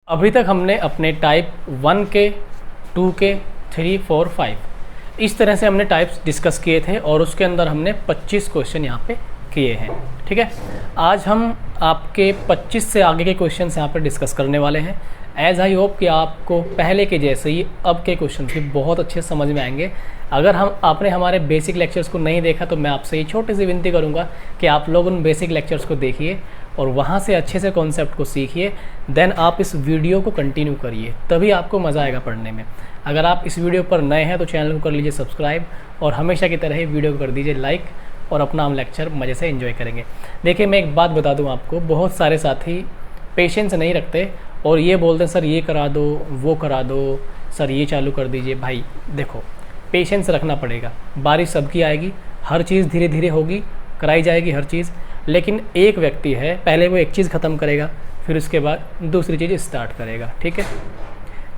अभी तक हमने अपने टाइप 1 के, 2 के, 3, 4, 5 इस तरह से हमने टाइप्स डिस्कस किए थे और उसके अंदर हमने 25 क्वेश्चन यहाँ पे किए हैं। ठीक है, आज हम आपके 25 से आगे के क्वेश्चंस यहाँ पे डिस्कस करने वाले हैं। एज आई होप कि आपको पहले के जैसे ही अब के क्वेश्चन भी बहुत अच्छे समझ में आएंगे। अगर आपने हमारे बेसिक लेक्चर्स को नहीं देखा तो मैं आपसे ये छोटी सी विनती करूँगा कि आप लोग उन बेसिक लेक्चर्स को देखिए और वहाँ से अच्छे से कॉन्सेप्ट को सीखिए। देन आप इस वीडियो को कंटिन्यू करिए, तभी आपको मज़ा आएगा पढ़ने में। अगर आप इस वीडियो पर नए हैं तो चैनल को कर लीजिए सब्सक्राइब और हमेशा की तरह ही वीडियो को कर दीजिए लाइक और अपना हम लेक्चर मज़े से एंजॉय करेंगे। देखिए, मैं एक बात बता दूं आपको, बहुत सारे साथी पेशेंस नहीं रखते और ये बोलते हैं सर ये करा दो, वो करा दो, सर ये चालू कर दीजिए। भाई देखो, पेशेंस रखना पड़ेगा। बारिश सबकी आएगी, हर चीज़ धीरे धीरे होगी, कराई जाएगी हर चीज़। लेकिन एक व्यक्ति है, पहले वो एक चीज़ ख़त्म करेगा, फिर उसके बाद दूसरी चीज़ स्टार्ट करेगा। ठीक है,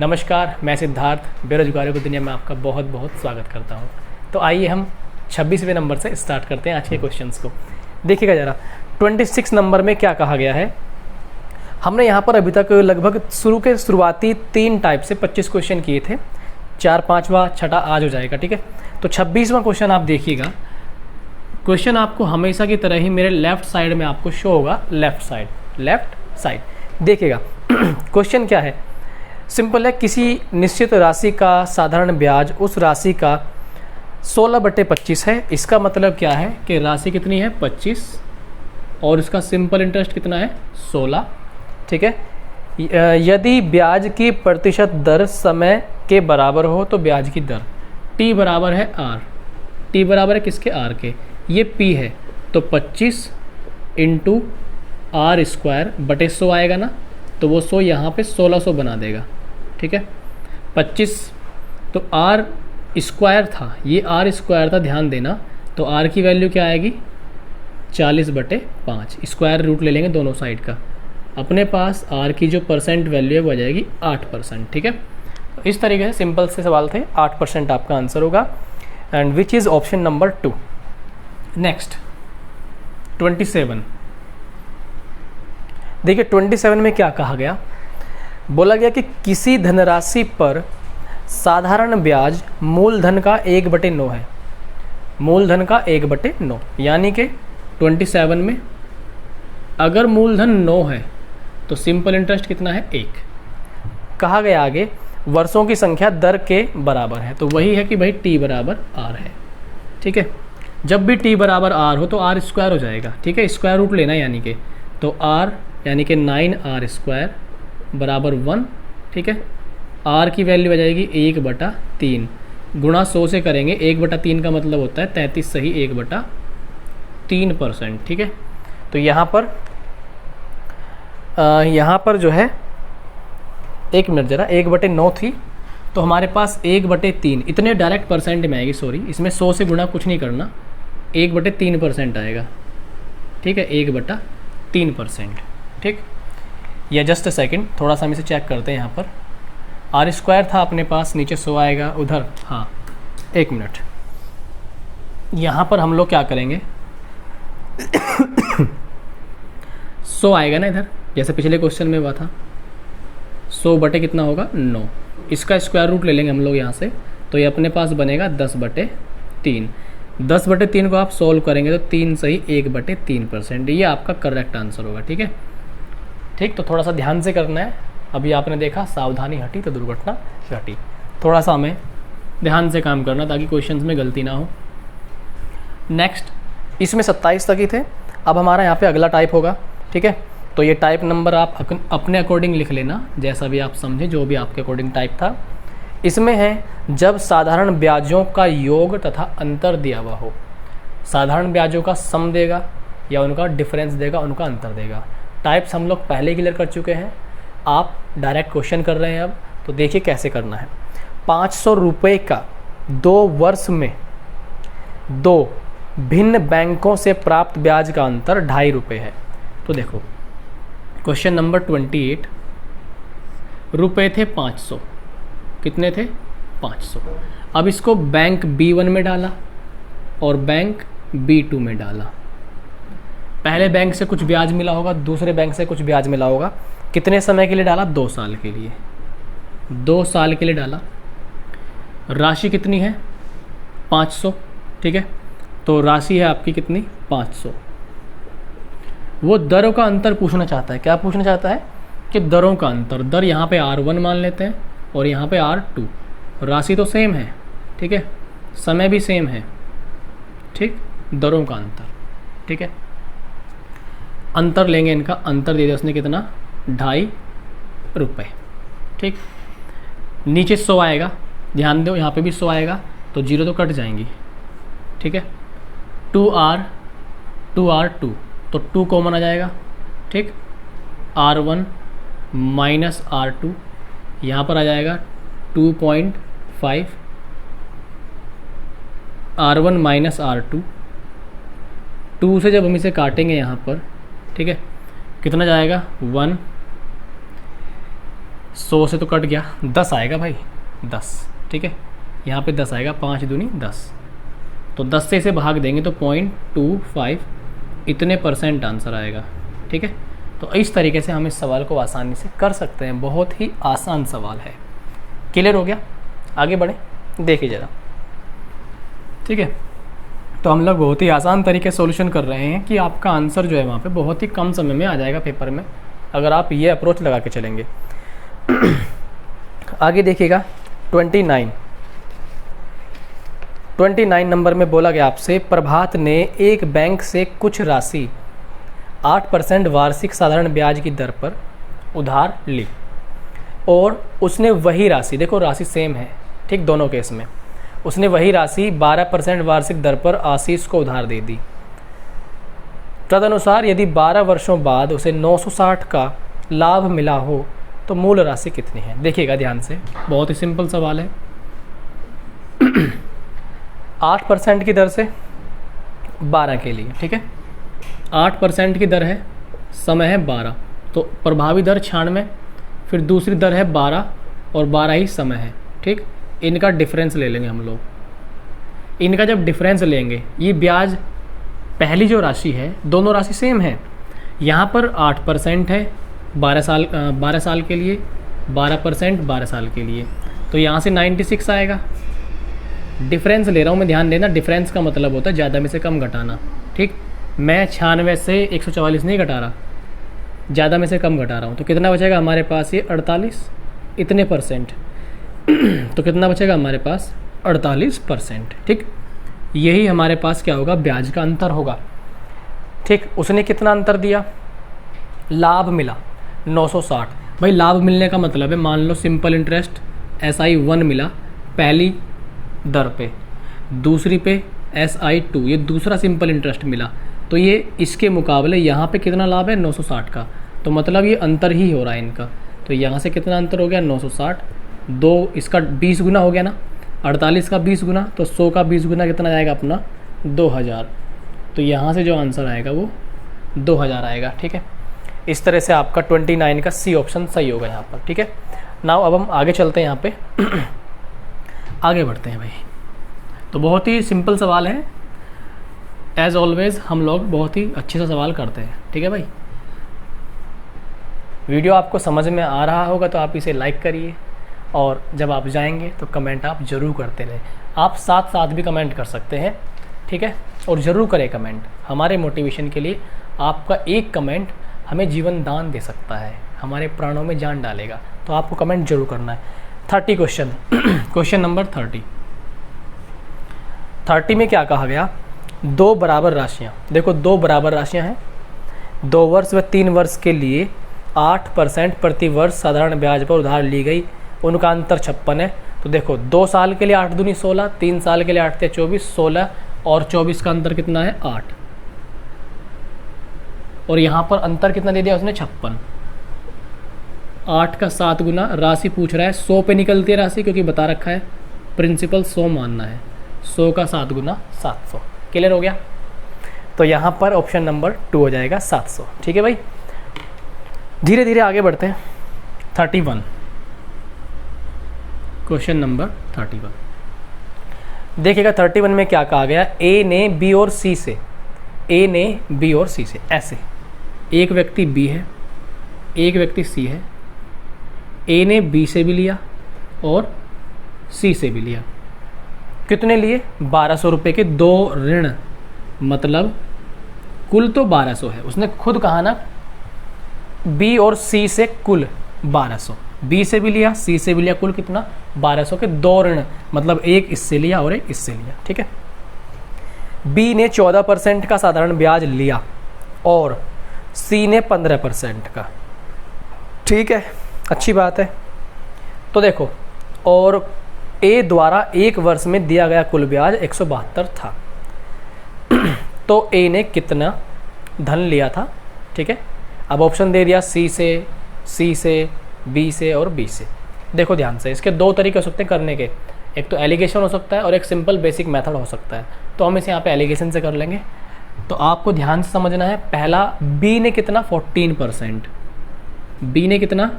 नमस्कार, मैं सिद्धार्थ, बेरोजगारों की दुनिया में आपका बहुत बहुत स्वागत करता हूँ। तो आइए हम 26वें नंबर से स्टार्ट करते हैं आज के क्वेश्चंस को। देखिएगा ज़रा, 26 नंबर में क्या कहा गया है। हमने यहाँ पर अभी तक लगभग शुरुआती 3 टाइप से 25 क्वेश्चन किए थे। 4, 5वां, 6ठा आज हो जाएगा। ठीक है, तो 26वां क्वेश्चन आप देखिएगा। क्वेश्चन आपको हमेशा की तरह ही मेरे लेफ्ट साइड में आपको शो होगा, लेफ्ट साइड देखिएगा। क्वेश्चन क्या है, सिंपल है। किसी निश्चित राशि का साधारण ब्याज उस राशि का 16/25 है। इसका मतलब क्या है कि राशि कितनी है 25 और इसका सिंपल इंटरेस्ट कितना है 16। ठीक है, यदि ब्याज की प्रतिशत दर समय के बराबर हो तो ब्याज की दर t बराबर है r। t बराबर है किसके, r के। ये p है तो 25 इंटू आर स्क्वायर बटे 100 आएगा ना, तो वो 100 यहाँ पे 1600 बना देगा। ठीक है, 25 तो r स्क्वायर था, ये r स्क्वायर था, ध्यान देना। तो r की वैल्यू क्या आएगी 40/5। स्क्वायर रूट ले लेंगे दोनों साइड का। अपने पास r की जो परसेंट वैल्यू है वो आ जाएगी 8%। ठीक है, तो इस तरीके से सिंपल से सवाल थे, 8% आपका आंसर होगा and which is option number 2। Next 27। देखिए 27 में क्या कहा गया, बोला गया कि किसी धनराशि पर साधारण ब्याज मूलधन का 1/9 है। मूलधन का 1/9 यानी कि 27 में अगर मूलधन 9 है तो सिंपल इंटरेस्ट कितना है 1। कहा गया आगे वर्षों की संख्या दर के बराबर है, तो वही है कि भाई t बराबर r है। ठीक है, जब भी t बराबर r हो तो r स्क्वायर हो जाएगा। ठीक है, स्क्वायर रूट लेना यानी कि, तो r यानी कि 9r स्क्वायर बराबर 1। ठीक है, r की वैल्यू आ जाएगी 1/3 गुणा 100 से करेंगे। 1/3 का मतलब होता है 33 सही 1/3%। ठीक है, तो यहाँ पर जो है, एक मिनट ज़रा, 1/9 थी तो हमारे पास 1/3 इतने डायरेक्ट परसेंट में आएगी। सॉरी, इसमें 100 से गुणा कुछ नहीं करना, 1/3% आएगा। ठीक है, 1/3%। ठीक, या जस्ट अ सेकेंड, थोड़ा सा हम इसे चेक करते हैं। यहाँ पर आर स्क्वायर था अपने पास, नीचे 100 आएगा उधर। हाँ, एक मिनट, यहाँ पर हम लोग क्या करेंगे 100 आएगा ना इधर, जैसे पिछले क्वेश्चन में हुआ था। 100 बटे कितना होगा 9, इसका स्क्वायर रूट ले लेंगे हम लोग यहाँ से, तो ये अपने पास बनेगा 10/3। 10/3 को आप सॉल्व करेंगे तो 3 सही 1/3%। ये आपका करेक्ट आंसर होगा। ठीक है, ठीक, तो थोड़ा सा ध्यान से करना है। अभी आपने देखा सावधानी हटी तो दुर्घटना घटी। थोड़ा सा हमें ध्यान से काम करना ताकि क्वेश्चंस में गलती ना हो। नेक्स्ट, इसमें 27 तक ही थे। अब हमारा यहाँ पे अगला टाइप होगा। ठीक है, तो ये टाइप नंबर आप अपने अकॉर्डिंग लिख लेना, जैसा भी आप समझें, जो भी आपके अकॉर्डिंग टाइप था। इसमें है जब साधारण ब्याजों का योग तथा अंतर दिया हुआ हो। साधारण ब्याजों का सम देगा या उनका डिफरेंस देगा, उनका अंतर देगा। टाइप्स हम लोग पहले क्लियर कर चुके हैं, आप डायरेक्ट क्वेश्चन कर रहे हैं। अब तो देखिए कैसे करना है। 500 रुपये का 2 वर्ष में 2 भिन्न बैंकों से प्राप्त ब्याज का अंतर 2.5 रुपये है। तो देखो क्वेश्चन नंबर 28, रुपये थे 500, कितने थे 500। अब इसको बैंक B1 में डाला और बैंक B2 में डाला। पहले बैंक से कुछ ब्याज मिला होगा, दूसरे बैंक से कुछ ब्याज मिला होगा, कितने समय के लिए डाला? 2 साल के लिए, 2 साल के लिए डाला। राशि कितनी है? 500, ठीक है। तो राशि है आपकी कितनी? 500। वो दरों का अंतर पूछना चाहता है। क्या पूछना चाहता है? कि दरों का अंतर। दर यहाँ पे R1 मान लेते हैं और यहाँ पे R2। राशि तो सेम है, ठीक है, समय भी सेम है, ठीक, दरों का अंतर, ठीक है। अंतर लेंगे इनका, अंतर दे दिया उसने कितना? 2.5 रुपये, ठीक। नीचे 100 आएगा, ध्यान दो यहाँ पे भी 100 आएगा, तो 0 तो कट जाएंगी, ठीक है। 2R 2R2, तो 2 कॉमन आ जाएगा, ठीक। R1 माइनस R2, यहाँ पर आ जाएगा 2.5, R1 माइनस R2। 2 से जब हम इसे काटेंगे यहाँ पर, ठीक है, कितना जाएगा? 1। 100 से तो कट गया, 10 आएगा भाई, 10, ठीक है। यहाँ पे 10 आएगा, 5 दूनी 10, तो 10 से इसे भाग देंगे तो 0.25 इतने % आंसर आएगा, ठीक है। तो इस तरीके से हम इस सवाल को आसानी से कर सकते हैं। बहुत ही आसान सवाल है। क्लियर हो गया? आगे बढ़े, देखिए ज़रा, ठीक है। तो हम लोग बहुत ही आसान तरीके से सॉल्यूशन कर रहे हैं कि आपका आंसर जो है वहाँ पे बहुत ही कम समय में आ जाएगा पेपर में, अगर आप ये अप्रोच लगा के चलेंगे। आगे देखिएगा 29 नंबर में बोला गया आपसे, प्रभात ने एक बैंक से कुछ राशि 8% वार्षिक साधारण ब्याज की दर पर उधार ली और उसने वही राशि, देखो राशि सेम है, ठीक, दोनों केस में, उसने वही राशि 12% वार्षिक दर पर आशीष को उधार दे दी। तदनुसार यदि 12 वर्षों बाद उसे 960 का लाभ मिला हो तो मूल राशि कितनी है? देखिएगा ध्यान से, बहुत ही सिंपल सवाल है। 8% की दर से 12 के लिए, ठीक है, 8% की दर है, समय है 12, तो प्रभावी दर 96, फिर दूसरी दर है 12 और 12 ही समय है, ठीक। इनका डिफरेंस ले लेंगे हम लोग। इनका जब डिफरेंस लेंगे, ये ब्याज पहली जो राशि है, दोनों राशि सेम है, यहाँ पर 8% है 12 साल के लिए, 12% 12 साल के लिए, तो यहाँ से 96 आएगा। डिफरेंस ले रहा हूँ मैं, ध्यान देना, डिफरेंस का मतलब होता है ज़्यादा में से कम घटाना, ठीक। मैं 96 से 144 नहीं घटा रहा, ज़्यादा में से कम घटा रहा हूँ, तो कितना बचेगा हमारे पास? ये 48 इतने %। तो कितना बचेगा हमारे पास? 48%, ठीक। यही हमारे पास क्या होगा? ब्याज का अंतर होगा, ठीक। उसने कितना अंतर दिया? लाभ मिला 960। भाई लाभ मिलने का मतलब है, मान लो सिंपल इंटरेस्ट SI 1 मिला पहली दर पे, दूसरी पे SI 2, ये दूसरा सिंपल इंटरेस्ट मिला, तो ये इसके मुकाबले यहाँ पे कितना लाभ है? 960 का, तो मतलब ये अंतर ही हो रहा है इनका। तो यहाँ से कितना अंतर हो गया? 960, 2 इसका 20 गुना हो गया ना, 48 का 20 गुना, तो 100 का 20 गुना कितना जाएगा अपना? 2000। तो यहाँ से जो आंसर आएगा वो 2000 आएगा, ठीक है। इस तरह से आपका 29 का C ऑप्शन सही होगा यहाँ पर, ठीक है। नाउ अब हम आगे चलते हैं यहाँ पे आगे बढ़ते हैं भाई। तो बहुत ही सिंपल सवाल है, एज ऑलवेज हम लोग बहुत ही अच्छे से सवाल करते हैं, ठीक है भाई। वीडियो आपको समझ में आ रहा होगा तो आप इसे लाइक करिए, और जब आप जाएंगे तो कमेंट आप ज़रूर करते रहें। आप साथ साथ भी कमेंट कर सकते हैं, ठीक है, और ज़रूर करें कमेंट। हमारे मोटिवेशन के लिए आपका एक कमेंट हमें जीवन दान दे सकता है, हमारे प्राणों में जान डालेगा, तो आपको कमेंट जरूर करना है। 30 क्वेश्चन क्वेश्चन नंबर 30 में क्या कहा गया? 2 बराबर राशियाँ, देखो 2 बराबर राशियाँ हैं, 2 वर्ष व 3 वर्ष के लिए 8% प्रति वर्ष साधारण ब्याज पर उधार ली गई, उनका अंतर 56 है। तो देखो 2 साल के लिए 8 दूनी 16, 3 साल के लिए 8 × 24, 16 और 24 का अंतर कितना है? 8, और यहाँ पर अंतर कितना दे दिया उसने? 56। 8 का 7 गुना, राशि पूछ रहा है 100 पे निकलती है राशि, क्योंकि बता रखा है प्रिंसिपल 100 मानना है, 100 का 7 गुना 700। क्लियर हो गया? तो यहाँ पर ऑप्शन नंबर 2 हो जाएगा 700, ठीक है भाई। धीरे धीरे आगे बढ़ते हैं। 31 क्वेश्चन नंबर 31 देखिएगा। 31 में क्या कहा गया? ए ने बी और सी से, ए ने बी और सी से, ऐसे एक व्यक्ति बी है, एक व्यक्ति सी है, ए ने बी से भी लिया और सी से भी लिया। कितने लिए? 1200 रुपये के 2 ऋण, मतलब कुल तो 1200 है। उसने खुद कहा ना बी और सी से कुल 1200, बी से भी लिया सी से भी लिया, कुल कितना? 1200 के 2 ऋण, मतलब एक इससे लिया और एक इससे लिया। ठीक है, बी ने 14% का साधारण ब्याज लिया और सी ने 15% का। ठीक है, अच्छी बात है। तो देखो, और ए द्वारा एक वर्ष में दिया गया कुल ब्याज 172 था। तो ए ने कितना धन लिया था? ठीक है, अब ऑप्शन दे दिया सी से, बी से और बी से। देखो ध्यान से, इसके 2 तरीके हो सकते हैं करने के, एक तो एलिगेशन हो सकता है और एक सिंपल बेसिक मेथड हो सकता है। तो हम इसे यहाँ पे एलिगेशन से कर लेंगे। तो आपको ध्यान से समझना है, पहला बी ने कितना? 14%, बी ने कितना?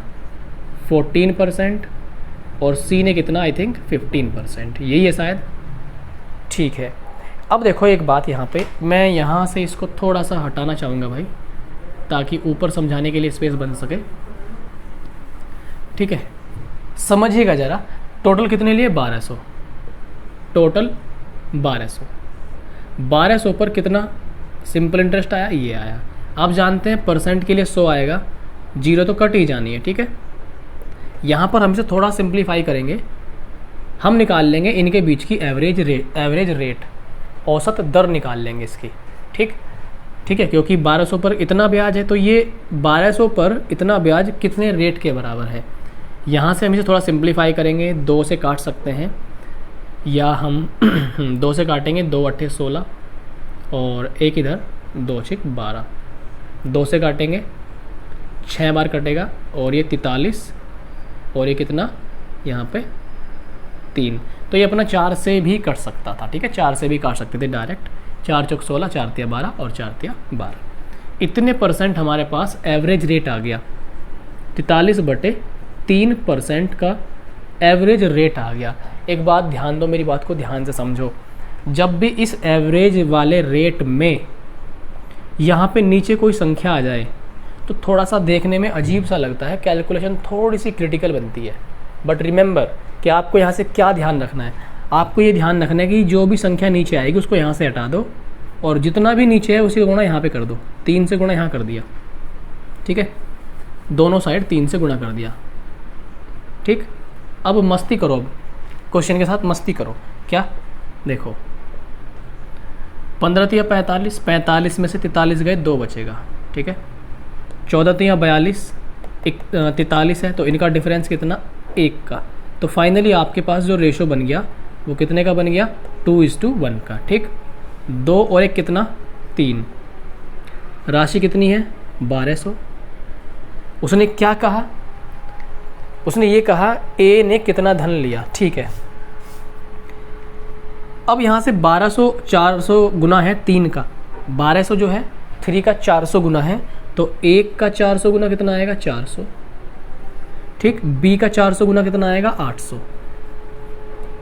14% और सी ने कितना? आई थिंक 15%, यही है शायद। ठीक है, अब देखो एक बात यहाँ पे, मैं यहाँ से इसको थोड़ा सा हटाना चाहूँगा भाई, ताकि ऊपर समझाने के लिए स्पेस बन सके। ठीक है, समझिएगा ज़रा, टोटल कितने लिए? 1200, टोटल 1200 पर कितना सिंपल इंटरेस्ट आया? ये आया। आप जानते हैं परसेंट के लिए 100 आएगा, 0 तो कट ही जानी है। ठीक है, यहाँ पर हम इसे थोड़ा सिंप्लीफाई करेंगे, हम निकाल लेंगे इनके बीच की एवरेज रेट, औसत दर निकाल लेंगे इसकी। ठीक है, क्योंकि 1200 पर इतना ब्याज है, तो ये 1200 पर इतना ब्याज कितने रेट के बराबर है? यहाँ से हम इसे थोड़ा सिंप्लीफाई करेंगे, 2 से काट सकते हैं, या हम 2 से काटेंगे, 2 8 16 और एक इधर 2 6 12, 2 से काटेंगे 6 बार कटेगा और ये 43 और ये कितना यहाँ पे 3। तो ये अपना 4 से भी कट सकता था। ठीक है, 4 से भी काट सकते थे डायरेक्ट, 4 चौक 16, 4 तिया 12 और 4 तिया 12। इतने परसेंट हमारे पास एवरेज रेट आ गया, 43/3% का एवरेज रेट आ गया। एक बात ध्यान दो, मेरी बात को ध्यान से समझो, जब भी इस एवरेज वाले रेट में यहाँ पे नीचे कोई संख्या आ जाए तो थोड़ा सा देखने में अजीब सा लगता है, कैलकुलेशन थोड़ी सी क्रिटिकल बनती है। बट रिमेंबर कि आपको यहाँ से क्या ध्यान रखना है, आपको ये ध्यान रखना है कि जो भी संख्या नीचे आएगी उसको यहाँ से हटा दो और जितना भी नीचे है उसी गुणा यहाँ पे कर दो। 3 से गुणा यहाँ कर दिया। ठीक है, दोनों साइड 3 से गुणा कर दिया। ठीक, अब मस्ती करो, अब क्वेश्चन के साथ मस्ती करो। क्या? देखो 15 तिया 45, 45 में से 43 गए, 2 बचेगा। ठीक है, 14 तिया 42, 43 है, तो इनका डिफरेंस कितना? 1 का। तो फाइनली आपके पास जो रेशो बन गया वो कितने का बन गया? 2:1 का। ठीक, 2 और 1 कितना? 3। राशि कितनी है? 1200। उसने क्या कहा? उसने ये कहा ए ने कितना धन लिया। ठीक है, अब यहाँ से 1200 400 गुना है 3 का, 1200 जो है 3 का 400 गुना है, तो 1 का 400 गुना कितना आएगा? 400। ठीक, बी का 400 गुना कितना आएगा? 800।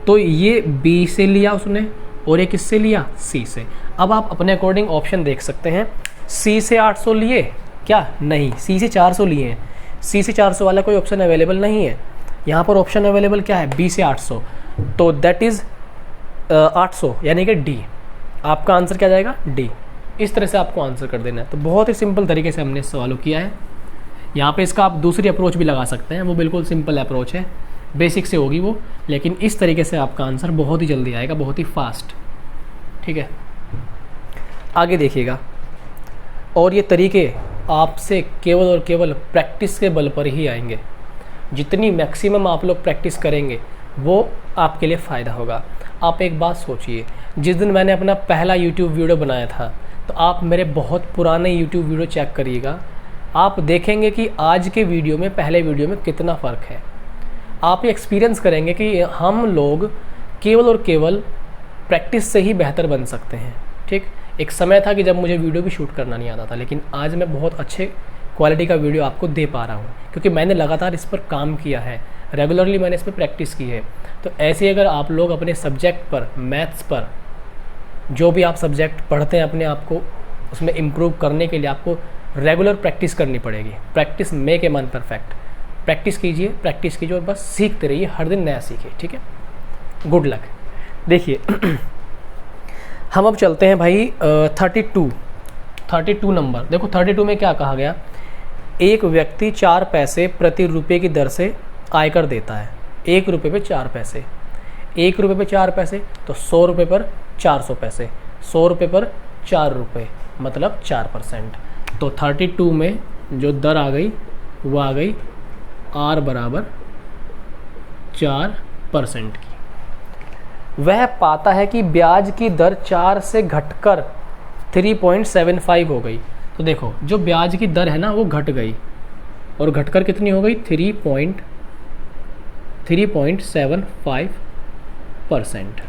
तो ये बी से लिया उसने और ये किससे लिया? सी से। अब आप अपने अकॉर्डिंग ऑप्शन देख सकते हैं, सी से 800 लिए क्या? नहीं, सी से 400 लिए हैं। सी से 400 वाला कोई ऑप्शन अवेलेबल नहीं है। यहाँ पर ऑप्शन अवेलेबल क्या है? बी से 800, तो दैट इज़ 800, यानी कि डी। आपका आंसर क्या जाएगा? डी। इस तरह से आपको आंसर कर देना है। तो बहुत ही सिंपल तरीके से हमने इस सवाल को किया है। यहाँ पे इसका आप दूसरी अप्रोच भी लगा सकते हैं, वो बिल्कुल सिंपल अप्रोच है, बेसिक से होगी वो, लेकिन इस तरीके से आपका आंसर बहुत ही जल्दी आएगा, बहुत ही फास्ट। ठीक है, आगे देखिएगा। और ये तरीके आपसे केवल और केवल प्रैक्टिस के बल पर ही आएंगे। जितनी मैक्सिमम आप लोग प्रैक्टिस करेंगे वो आपके लिए फ़ायदा होगा। आप एक बात सोचिए, जिस दिन मैंने अपना पहला YouTube वीडियो बनाया था, तो आप मेरे बहुत पुराने YouTube वीडियो चेक करिएगा, आप देखेंगे कि आज के वीडियो में पहले वीडियो में कितना फ़र्क है। आप ये एक्सपीरियंस करेंगे कि हम लोग केवल और केवल प्रैक्टिस से ही बेहतर बन सकते हैं। ठीक, एक समय था कि जब मुझे वीडियो भी शूट करना नहीं आता था, लेकिन आज मैं बहुत अच्छे क्वालिटी का वीडियो आपको दे पा रहा हूँ, क्योंकि मैंने लगातार इस पर काम किया है, रेगुलरली मैंने इस पर प्रैक्टिस की है। तो ऐसे अगर आप लोग अपने सब्जेक्ट पर, मैथ्स पर, जो भी आप सब्जेक्ट पढ़ते हैं, अपने आप को उसमें इम्प्रूव करने के लिए, आपको रेगुलर प्रैक्टिस करनी पड़ेगी। Practice make a man perfect. Practice कीजिए और बस सीखते रहिए, हर दिन नया सीखिए, ठीक है। Good luck. देखिए हम अब चलते हैं भाई 32 नंबर। देखो 32 में क्या कहा गया, एक व्यक्ति 4 पैसे प्रति रुपये की दर से आयकर देता है। 1 रुपये पे 4 पैसे, 1 रुपये पे 4 पैसे तो 100 रुपये पर 400 पैसे, 100 रुपये पर 4 रुपये मतलब 4%। तो 32 में जो दर आ गई वो आ गई R बराबर 4% की। वह पाता है कि ब्याज की दर 4 से घटकर 3.75 हो गई। तो देखो जो ब्याज की दर है ना वो घट गई, और घटकर कितनी हो गई 3.75%।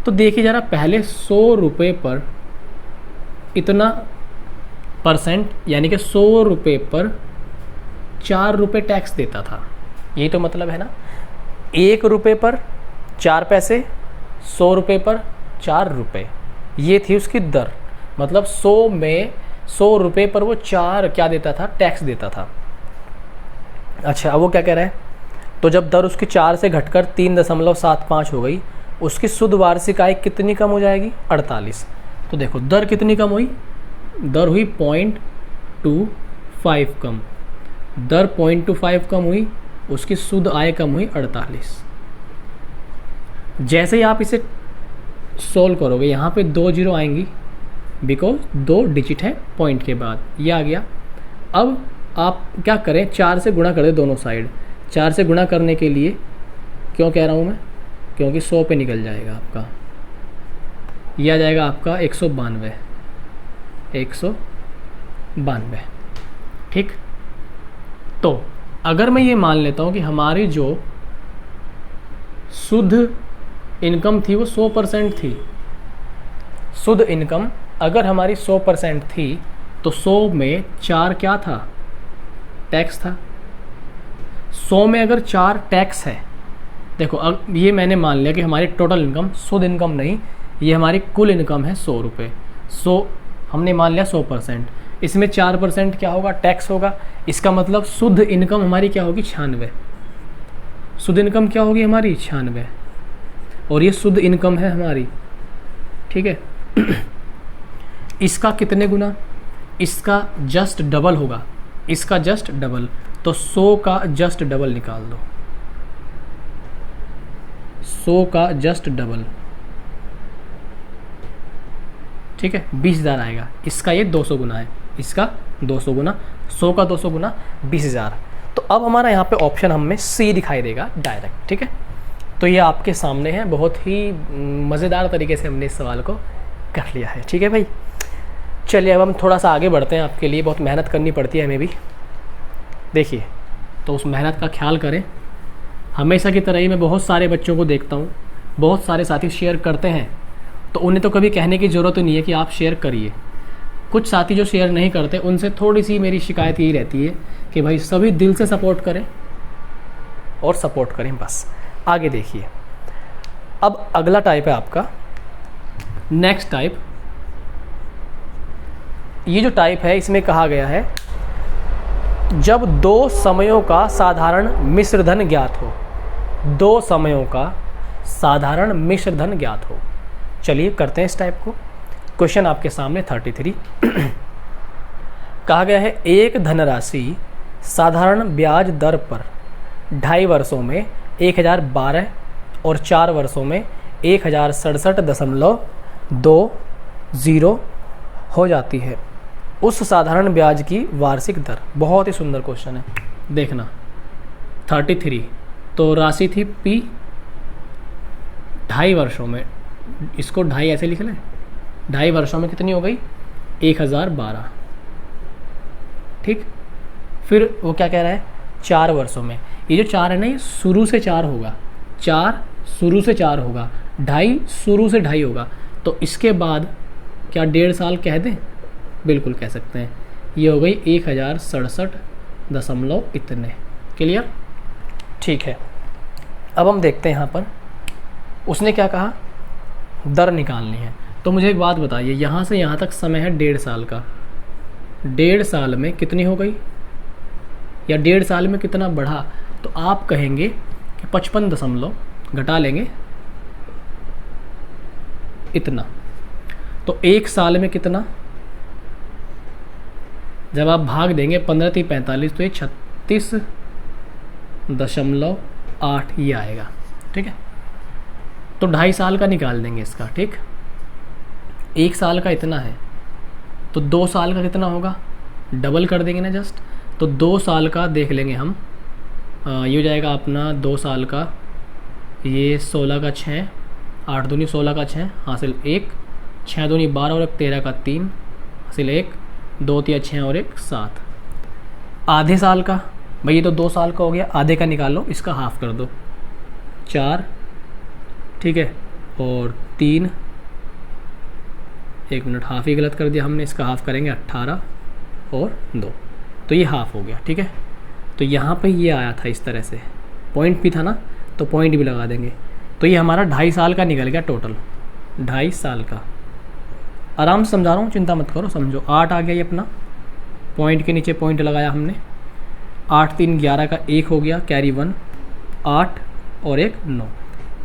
तो देखिए ज़रा, पहले 100 रुपये पर इतना परसेंट, यानी कि 100 रुपये पर 4 रुपये टैक्स देता था। यही तो मतलब है ना, 1 रुपये पर 4 पैसे, 100 रुपये पर 4 रुपये, ये थी उसकी दर। मतलब 100 में 100 रुपये पर वो 4 क्या देता था, टैक्स देता था। अच्छा अब वो क्या कह रहा है, तो जब दर उसकी 4 से घटकर 3.75 हो गई, उसकी शुद्ध वार्षिक आय कितनी कम हो जाएगी, 48। तो देखो दर कितनी कम हुई, दर हुई 0.25 कम, दर 0.25 कम हुई, उसकी शुद्ध आय कम हुई 48। जैसे ही आप इसे सोल्व करोगे, यहाँ पे 2 जीरो आएंगी, बिकॉज 2 डिजिट है पॉइंट के बाद, ये आ गया। अब आप क्या करें, 4 से गुणा कर दे दोनों साइड। 4 से गुणा करने के लिए क्यों कह रहा हूँ मैं, क्योंकि 100 पे निकल जाएगा आपका, यह आ जाएगा आपका 192, ठीक। तो अगर मैं ये मान लेता हूँ कि हमारी जो शुद्ध इनकम थी वो 100% थी, शुद्ध इनकम अगर हमारी 100% थी, तो 100 में 4 क्या था, टैक्स था। 100 में अगर 4 टैक्स है, देखो अब ये मैंने मान लिया कि हमारी टोटल इनकम, शुद्ध इनकम नहीं, ये हमारी कुल इनकम है 100 रुपये। 100 हमने मान लिया 100%, इसमें 4% क्या होगा, टैक्स होगा। इसका मतलब शुद्ध इनकम हमारी क्या होगी, 96। शुद्ध इनकम क्या होगी हमारी, 96, और ये शुद्ध इनकम है हमारी, ठीक है। इसका कितने गुना, इसका जस्ट डबल होगा, इसका जस्ट डबल, तो 100 का जस्ट डबल निकाल दो, 100 का जस्ट डबल, ठीक है, 20,000 आएगा। इसका ये 200 गुना है, इसका 200 गुना, 100 का 200 गुना 20,000। तो अब हमारा यहाँ पे ऑप्शन हमें सी दिखाई देगा डायरेक्ट, ठीक है। तो ये आपके सामने है, बहुत ही मज़ेदार तरीके से हमने इस सवाल को कर लिया है, ठीक है भाई। चलिए अब हम थोड़ा सा आगे बढ़ते हैं, आपके लिए बहुत मेहनत करनी पड़ती है हमें भी, देखिए, तो उस मेहनत का ख्याल करें। हमेशा की तरह ही मैं बहुत सारे बच्चों को देखता हूँ, बहुत सारे साथी शेयर करते हैं, तो उन्हें तो कभी कहने की ज़रूरत नहीं है कि आप शेयर करिए। कुछ साथी जो शेयर नहीं करते, उनसे थोड़ी सी मेरी शिकायत यही रहती है कि भाई सभी दिल से सपोर्ट करें और सपोर्ट करें बस। आगे देखिए, अब अगला टाइप है आपका नेक्स्ट टाइप। ये जो टाइप है इसमें कहा गया है, जब 2 समयों का साधारण मिश्र धन ज्ञात हो, 2 समयों का साधारण मिश्र धन ज्ञात हो। चलिए करते हैं इस टाइप को। क्वेश्चन आपके सामने 33 कहा गया है, एक धनराशि साधारण ब्याज दर पर 2.5 वर्षों में 1012 और 4 वर्षों में 1067.20 हो जाती है। उस साधारण ब्याज की वार्षिक दर। बहुत ही सुंदर क्वेश्चन है, देखना। 33 तो राशि थी P, 2.5 वर्षों में, इसको 2.5 ऐसे लिख लें, 2.5 वर्षों में कितनी हो गई, 1012, ठीक। फिर वो क्या कह रहा है, 4 वर्षों में, ये जो 4 है ना, ये शुरू से 4 होगा, 4 शुरू से 4 होगा, 2.5 शुरू से 2.5 होगा, तो इसके बाद क्या 1.5 साल कह दें, बिल्कुल कह सकते हैं। ये हो गई 1067 इतने। क्लियर, ठीक है। अब हम देखते हैं यहाँ पर उसने क्या कहा, दर निकालनी है। तो मुझे एक बात बताइए, यहाँ से यहाँ तक समय है 1.5 साल का, 1.5 साल में कितनी हो गई, या 1.5 साल में कितना बढ़ा, तो आप कहेंगे कि 55 घटा लेंगे इतना। तो 1 साल में कितना, जब आप भाग देंगे 15 × 45 तो ये 36.8 ये आएगा। ठीक है, तो 2.5 साल का निकाल देंगे इसका। ठीक, 1 साल का इतना है तो 2 साल का कितना होगा, डबल कर देंगे ना जस्ट। तो 2 साल का देख लेंगे हम, ये हो जाएगा अपना 2 साल का, ये 16 का 6, 8 दूनी 16 का 6 हासिल 1, 6 दूनी 12 और 1 13 का 3 हासिल 1, 2 3 6 और 1 7। आधे साल का, भाई ये तो 2 साल का हो गया, आधे का निकालो, इसका हाफ कर दो 4, ठीक है, और 3, 1 मिनट हाफ ही गलत कर दिया हमने, इसका हाफ करेंगे 18 और 2, तो ये हाफ हो गया। ठीक है, तो यहाँ पे ये आया था इस तरह से, पॉइंट भी था ना तो पॉइंट भी लगा देंगे। तो ये हमारा 2.5 साल का निकल गया टोटल, 2.5 साल का। आराम से समझा रहा हूँ, चिंता मत करो, समझो। 8 आ गया ये अपना, पॉइंट के नीचे पॉइंट लगाया हमने, 8 3 11 का 1 हो गया, कैरी 1, 8 और 1 9,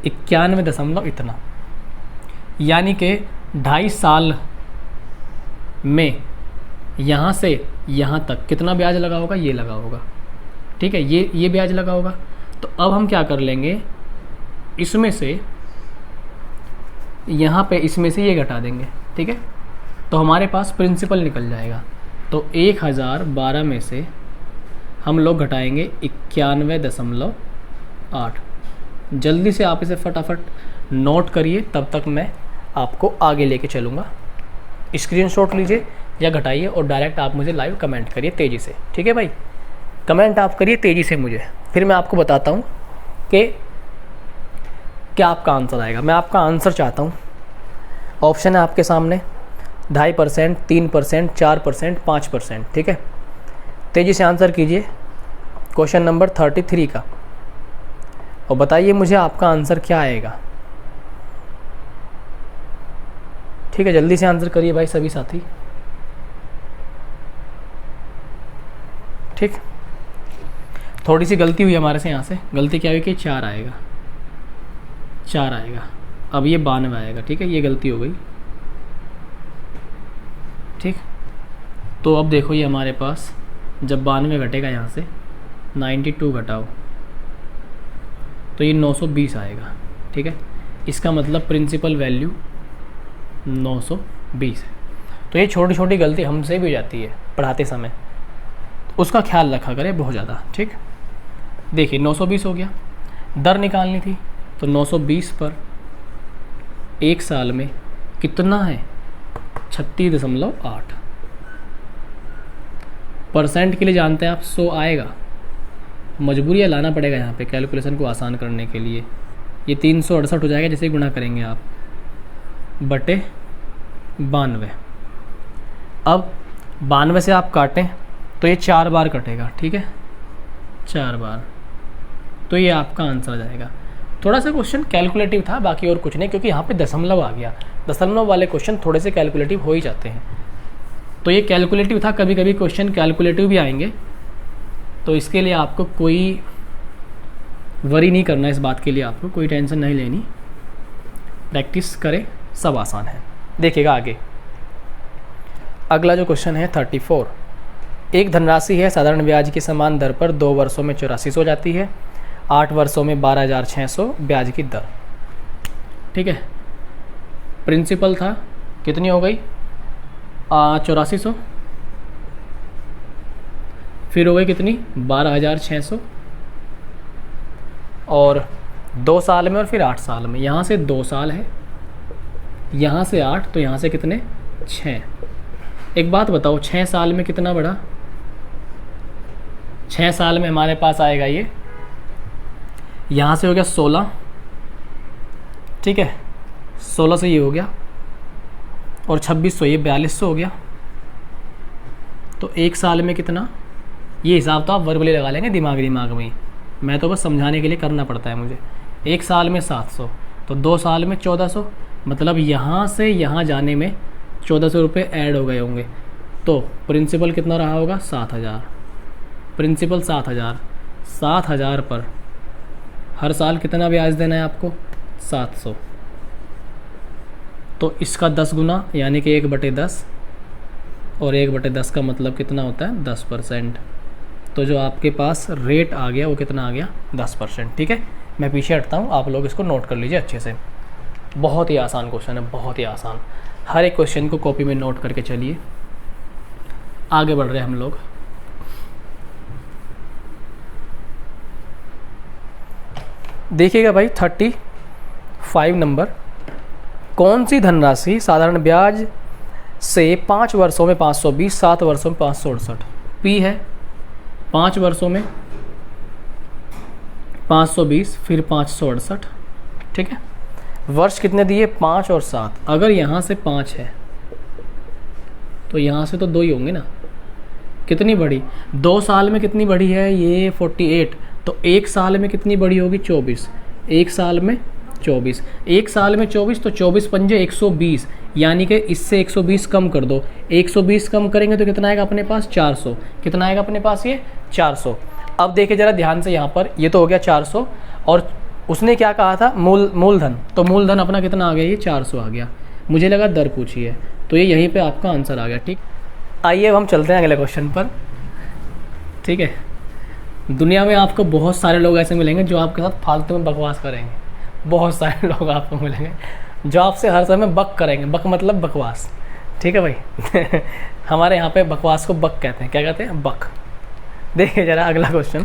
91 दशमलव इतना। यानी कि 2.5 साल में यहाँ से यहाँ तक कितना ब्याज लगा होगा, ये लगा होगा। ठीक है, ये ब्याज लगा होगा। तो अब हम क्या कर लेंगे, इसमें से यहाँ पे इसमें से ये घटा देंगे। ठीक है, तो हमारे पास प्रिंसिपल निकल जाएगा। तो 1012 में से हम लोग घटाएंगे 91.8। जल्दी से आप इसे फटाफट नोट करिए, तब तक मैं आपको आगे लेके चलूँगा। स्क्रीनशॉट लीजिए या घटाइए और डायरेक्ट आप मुझे लाइव कमेंट करिए तेज़ी से। ठीक है भाई, कमेंट आप करिए तेज़ी से मुझे, फिर मैं आपको बताता हूँ कि क्या आपका आंसर आएगा। मैं आपका आंसर चाहता हूँ। ऑप्शन है आपके सामने 2.5%, 3%, 4%, 5%। ठीक है, तेज़ी से आंसर कीजिए क्वेश्चन नंबर 33 का और बताइए मुझे आपका आंसर क्या आएगा। ठीक है, जल्दी से आंसर करिए भाई सभी साथी। ठीक, थोड़ी सी गलती हुई हमारे से, यहाँ से गलती क्या हुई कि 4 आएगा, 4 आएगा, अब ये 92 आएगा। ठीक है, ये गलती हो गई। ठीक, तो अब देखो ये हमारे पास जब 92 घटेगा यहाँ से 92 घटाओ तो ये 920 आएगा। ठीक है, इसका मतलब प्रिंसिपल वैल्यू 920 है। तो ये छोटी छोटी गलती हमसे भी हो जाती है पढ़ाते समय, उसका ख्याल रखा करें बहुत ज़्यादा। ठीक, देखिए 920 हो गया, दर निकालनी थी तो 920 पर 1 साल में कितना है, 36.8। परसेंट के लिए जानते हैं आप 100 आएगा, मजबूरी है लाना पड़ेगा यहाँ पे कैलकुलेशन को आसान करने के लिए। ये 368 हो जाएगा जैसे गुणा करेंगे आप बटे 92। अब 92 से आप काटें तो ये 4 बार कटेगा। ठीक है, 4 बार, तो ये आपका आंसर आ जाएगा। थोड़ा सा क्वेश्चन कैलकुलेटिव था, बाकी और कुछ नहीं, क्योंकि यहाँ पे दशमलव आ गया। दशमलव वाले क्वेश्चन थोड़े से कैलकुलेटिव हो ही जाते हैं, तो ये कैलकुलेटिव था। कभी कभी क्वेश्चन कैलकुलेटिव भी आएंगे, तो इसके लिए आपको कोई वरी नहीं करना, इस बात के लिए आपको कोई टेंशन नहीं लेनी। प्रैक्टिस करें, सब आसान है। देखिएगा आगे, अगला जो क्वेश्चन है 34। एक धनराशि है साधारण ब्याज की समान दर पर 2 वर्षों में 84 हो जाती है, 8 वर्षों में 12,600 ब्याज की दर। ठीक है, प्रिंसिपल था, कितनी हो गई 8400, फिर हो गई कितनी 12,600, और 2 साल में और फिर 8 साल में। यहाँ से 2 साल है, यहाँ से 8, तो यहाँ से कितने 6। एक बात बताओ, 6 साल में कितना बढ़ा, 6 साल में हमारे पास आएगा ये, यहाँ से हो गया 16। ठीक है, 16 से ये हो गया और 2600, ये 4200 हो गया। तो 1 साल में कितना, ये हिसाब तो आप वर्बली लगा लेंगे दिमाग में ही, मैं तो बस समझाने के लिए करना पड़ता है मुझे। 1 साल में 700, तो 2 साल में 1400, मतलब यहाँ से यहाँ जाने में 1400 रुपये ऐड हो गए होंगे। तो प्रिंसिपल कितना रहा होगा 7,000, प्रिंसिपल 7,000, 7,000 पर हर साल कितना ब्याज देना है आपको 700, तो इसका 10 गुना यानी कि 1/10, और 1/10 का मतलब कितना होता है 10%। तो जो आपके पास रेट आ गया वो कितना आ गया 10%। ठीक है, मैं पीछे हटता हूँ, आप लोग इसको नोट कर लीजिए अच्छे से। बहुत ही आसान क्वेश्चन है, बहुत ही आसान। हर एक क्वेश्चन को कॉपी में नोट करके चलिए। आगे बढ़ रहे हैं हम लोग। देखिएगा भाई 35 नंबर, कौन सी धनराशि साधारण ब्याज से 5 वर्षों में 520, 7 वर्षों में 568। पी है 5 वर्षों में 520, फिर 568। ठीक है, वर्ष कितने दिए 5 और 7। अगर यहाँ से 5 है तो यहाँ से तो 2 ही होंगे ना। कितनी बढ़ी 2 साल में, कितनी बढ़ी है ये 48, तो 1 साल में कितनी बढ़ी होगी 24, 1 साल में 24, 1 साल में 24, तो 24 पंजे 120, यानी कि इससे 120 कम कर दो। 120 कम करेंगे तो कितना आएगा अपने पास 400। कितना आएगा अपने पास ये 400। अब देखिए ज़रा ध्यान से, यहाँ पर ये तो हो गया 400, और उसने क्या कहा था मूलधन, तो मूलधन अपना कितना आ गया ये 400 आ गया। मुझे लगा दर पूछी है, तो ये यहीं पे आपका आंसर आ गया। ठीक, आइए अब हम चलते हैं अगले क्वेश्चन पर। ठीक है, दुनिया में आपको बहुत सारे लोग ऐसे मिलेंगे जो आपके साथ फालतू में बकवास करेंगे। बहुत सारे लोग आपको मिलेंगे जो आपसे हर समय बक करेंगे। बक मतलब बकवास। ठीक है भाई हमारे यहाँ पे बकवास को बक कहते हैं। क्या कहते हैं? बक। देखिए ज़रा अगला क्वेश्चन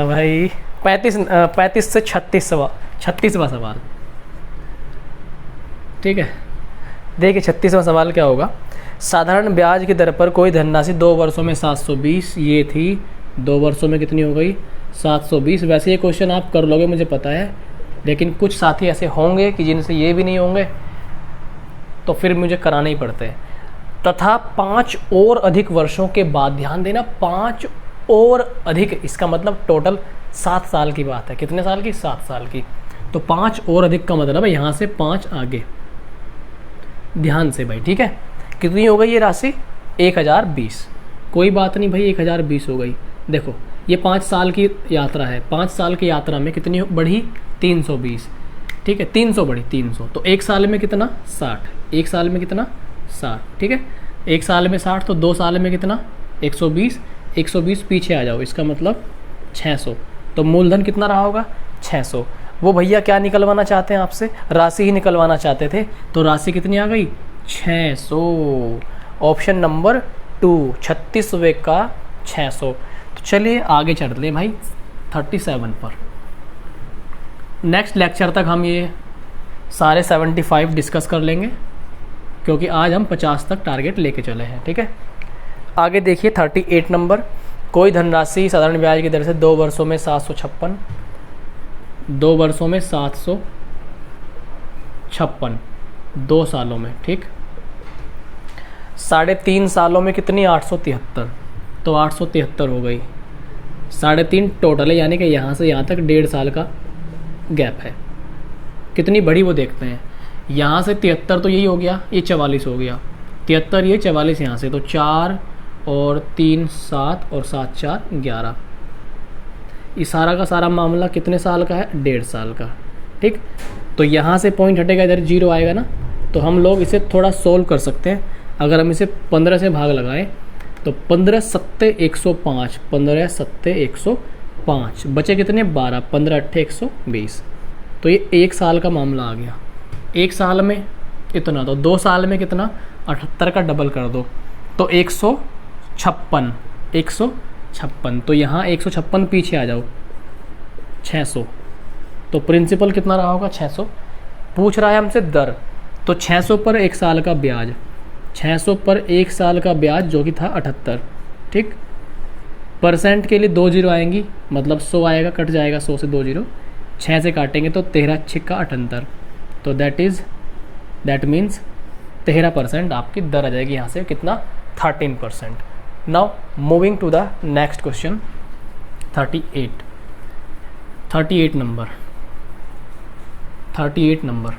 भाई 35 से 36वां सवाल। ठीक है, देखिए 36वां सवाल क्या होगा। साधारण ब्याज की दर पर कोई धनराशि 2 वर्षों में 720, ये थी 2 वर्षों में कितनी हो गई 720। वैसे ये क्वेश्चन आप कर लोगे मुझे पता है, लेकिन कुछ साथी ऐसे होंगे कि जिनसे ये भी नहीं होंगे, तो फिर मुझे कराने ही पड़ते हैं। तथा 5 और अधिक वर्षों के बाद, ध्यान देना 5 और अधिक, इसका मतलब टोटल 7 साल की बात है। कितने साल की? 7 साल की। तो 5 और अधिक का मतलब है यहाँ से 5 आगे। ध्यान से भाई, ठीक है। कितनी हो गई ये राशि? 1020। कोई बात नहीं भाई, 1020 हो गई। देखो ये 5 साल की यात्रा है, 5 साल की यात्रा में कितनी बढ़ी? 320। ठीक है, 300 बढ़ी, 300। तो 1 साल में कितना? 60। 1 साल में कितना? 60। ठीक है, 1 साल में 60, तो 2 साल में कितना? 120। 120 पीछे आ जाओ, इसका मतलब 600। तो मूलधन कितना रहा होगा? 600। वो भैया क्या निकलवाना चाहते हैं आपसे? राशि ही निकलवाना चाहते थे। तो राशि कितनी आ गई? 600। ऑप्शन नंबर 2, 36वें का 600। तो चलिए आगे चलते हैं भाई 37 पर। नेक्स्ट लेक्चर तक हम ये सारे 75 डिस्कस कर लेंगे, क्योंकि आज हम 50 तक टारगेट लेके चले हैं। ठीक है, आगे देखिए 38 नंबर। कोई धनराशि साधारण ब्याज की दर से 2 वर्षों में 756, 2 वर्षों में 756, 2 सालों में, ठीक। 3.5 सालों में कितनी? 873। तो 873 हो गई। 3.5 टोटल है, यानी कि यहाँ से यहाँ तक 1.5 साल का गैप है। कितनी बड़ी वो देखते हैं। यहाँ से 73 तो यही हो गया, ये 44 हो गया। 73 ये 44 यहाँ से, तो 4 और 3 7 और 7 4 11। इस सारा का सारा मामला कितने साल का है? 1.5 साल का। ठीक, तो यहाँ से पॉइंट हटेगा, इधर 0 आएगा ना, तो हम लोग इसे थोड़ा सोल्व कर सकते हैं। अगर हम इसे 15 से भाग लगाएं तो 15 7 105, 15 7 105, बचे कितने? 12, 15 8 120। तो ये 1 साल का मामला आ गया। 1 साल में इतना, तो 2 साल में कितना? 78 का डबल कर दो, तो 156, 156। तो यहाँ 156 पीछे आ जाओ, 600। तो प्रिंसिपल कितना रहा होगा? 600। पूछ रहा है हमसे दर, तो 600 पर 1 साल का ब्याज, 600 पर 1 साल का ब्याज जो कि था 78। ठीक, परसेंट के लिए 2 जीरो आएंगी, मतलब 100 आएगा, कट जाएगा 100 से 2 जीरो, 6 से काटेंगे तो 13 6 78। तो दैट मीन्स 13% आपकी दर आ जाएगी। यहाँ से कितना? 13%। Now moving to the next question 38 number.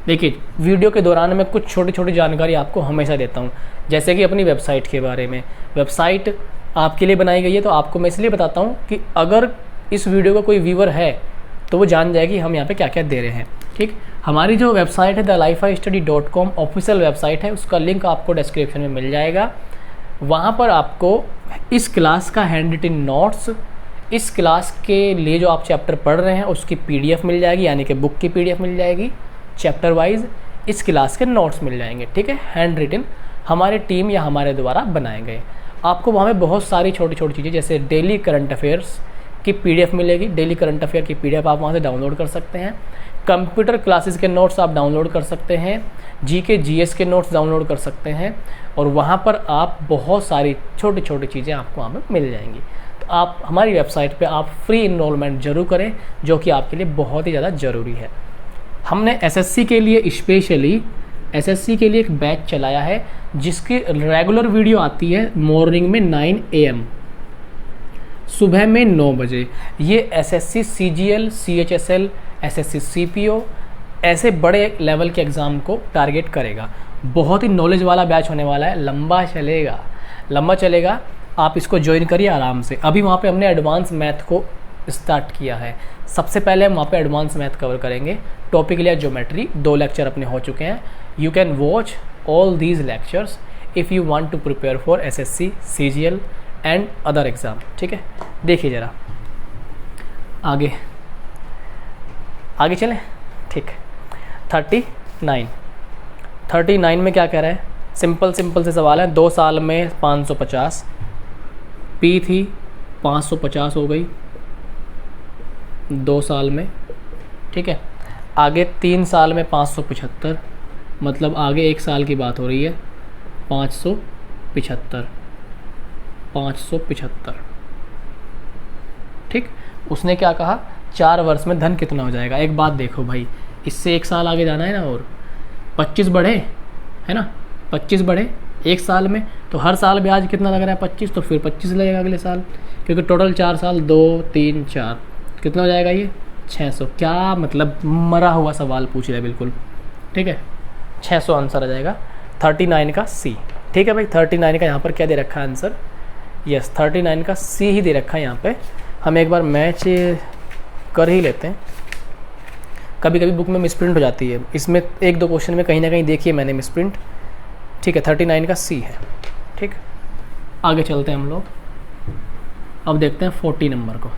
देखिए वीडियो के दौरान मैं कुछ छोटी छोटी जानकारी आपको हमेशा देता हूँ, जैसे कि अपनी वेबसाइट के बारे में। वेबसाइट आपके लिए बनाई गई है, तो आपको मैं इसलिए बताता हूँ कि अगर इस वीडियो का कोई व्यूअर है तो वो जान जाए कि हम यहाँ पे क्या क्या दे रहे हैं। ठीक, हमारी जो वेबसाइट है thelifestudy.com ऑफिशियल वेबसाइट है, उसका लिंक आपको डिस्क्रिप्शन में मिल जाएगा। वहाँ पर आपको इस क्लास का हैंड रिटन नोट्स, इस क्लास के लिए जो आप चैप्टर पढ़ रहे हैं उसकी PDF मिल जाएगी, यानी कि बुक की PDF मिल जाएगी चैप्टर वाइज, इस क्लास के नोट्स मिल जाएंगे। ठीक है, हैंड रिटन हमारे टीम या हमारे द्वारा बनाए गए। आपको वहाँ में बहुत सारी छोटी छोटी चीज़ें जैसे डेली करंट अफेयर्स की PDF मिलेगी, डेली करंट अफेयर की PDF आप वहाँ से डाउनलोड कर सकते हैं। कंप्यूटर क्लासेस के नोट्स आप डाउनलोड कर सकते हैं, GK GS के नोट्स डाउनलोड कर सकते हैं, और वहाँ पर आप बहुत सारी छोटी छोटी चीज़ें आपको वहाँ पर मिल जाएंगी। तो आप हमारी वेबसाइट पे आप फ्री इनरोलमेंट जरूर करें, जो कि आपके लिए बहुत ही ज़्यादा ज़रूरी है। हमने SSC के लिए स्पेशली SSC के लिए एक बैच चलाया है, जिसकी रेगुलर वीडियो आती है मॉर्निंग में 9 AM, सुबह में 9 बजे। ये SSC CGL CHSL SSC CPO ऐसे बड़े लेवल के एग्ज़ाम को टारगेट करेगा। बहुत ही नॉलेज वाला बैच होने वाला है, लंबा चलेगा। आप इसको ज्वाइन करिए आराम से। अभी वहाँ पे हमने एडवांस मैथ को स्टार्ट किया है। सबसे पहले हम वहाँ पे एडवांस मैथ कवर करेंगे, टॉपिक लिया ज्योमेट्री, 2 लेक्चर अपने हो चुके हैं। You can watch all these lectures if you want to prepare for SSC CGL and other exam. ठीक है, देखिए ज़रा आगे चलें। ठीक, 39 में क्या कह रहा है? सिंपल से सवाल है। 2 साल में 550, P थी 550 हो गई 2 साल में। ठीक है, आगे 3 साल में 575, मतलब आगे 1 साल की बात हो रही है, 575। ठीक, उसने क्या कहा, 4 वर्ष में धन कितना हो जाएगा। एक बात देखो भाई, इससे 1 साल आगे जाना है ना, और 25 बढ़े है ना, 25 बढ़े 1 साल में, तो हर साल ब्याज कितना लग रहा है 25, तो फिर 25 लगेगा अगले साल, क्योंकि टोटल 4 साल 2 3 4 कितना हो जाएगा ये 600। क्या मतलब मरा हुआ सवाल पूछ रहा है बिल्कुल। ठीक है, 600 आंसर आ जाएगा 39 का C। ठीक है भाई, 39 का यहाँ पर क्या दे रखा है आंसर? यस, 39 का C ही दे रखा है यहाँ पे। हम एक बार मैच कर ही लेते हैं। कभी कभी बुक में मिसप्रिंट हो जाती है, इसमें 1-2 क्वेश्चन में कहीं ना कहीं देखिए मैंने मिसप्रिंट। ठीक है, 39 का C है। ठीक, आगे चलते हैं हम लोग। अब देखते हैं 40 नंबर को।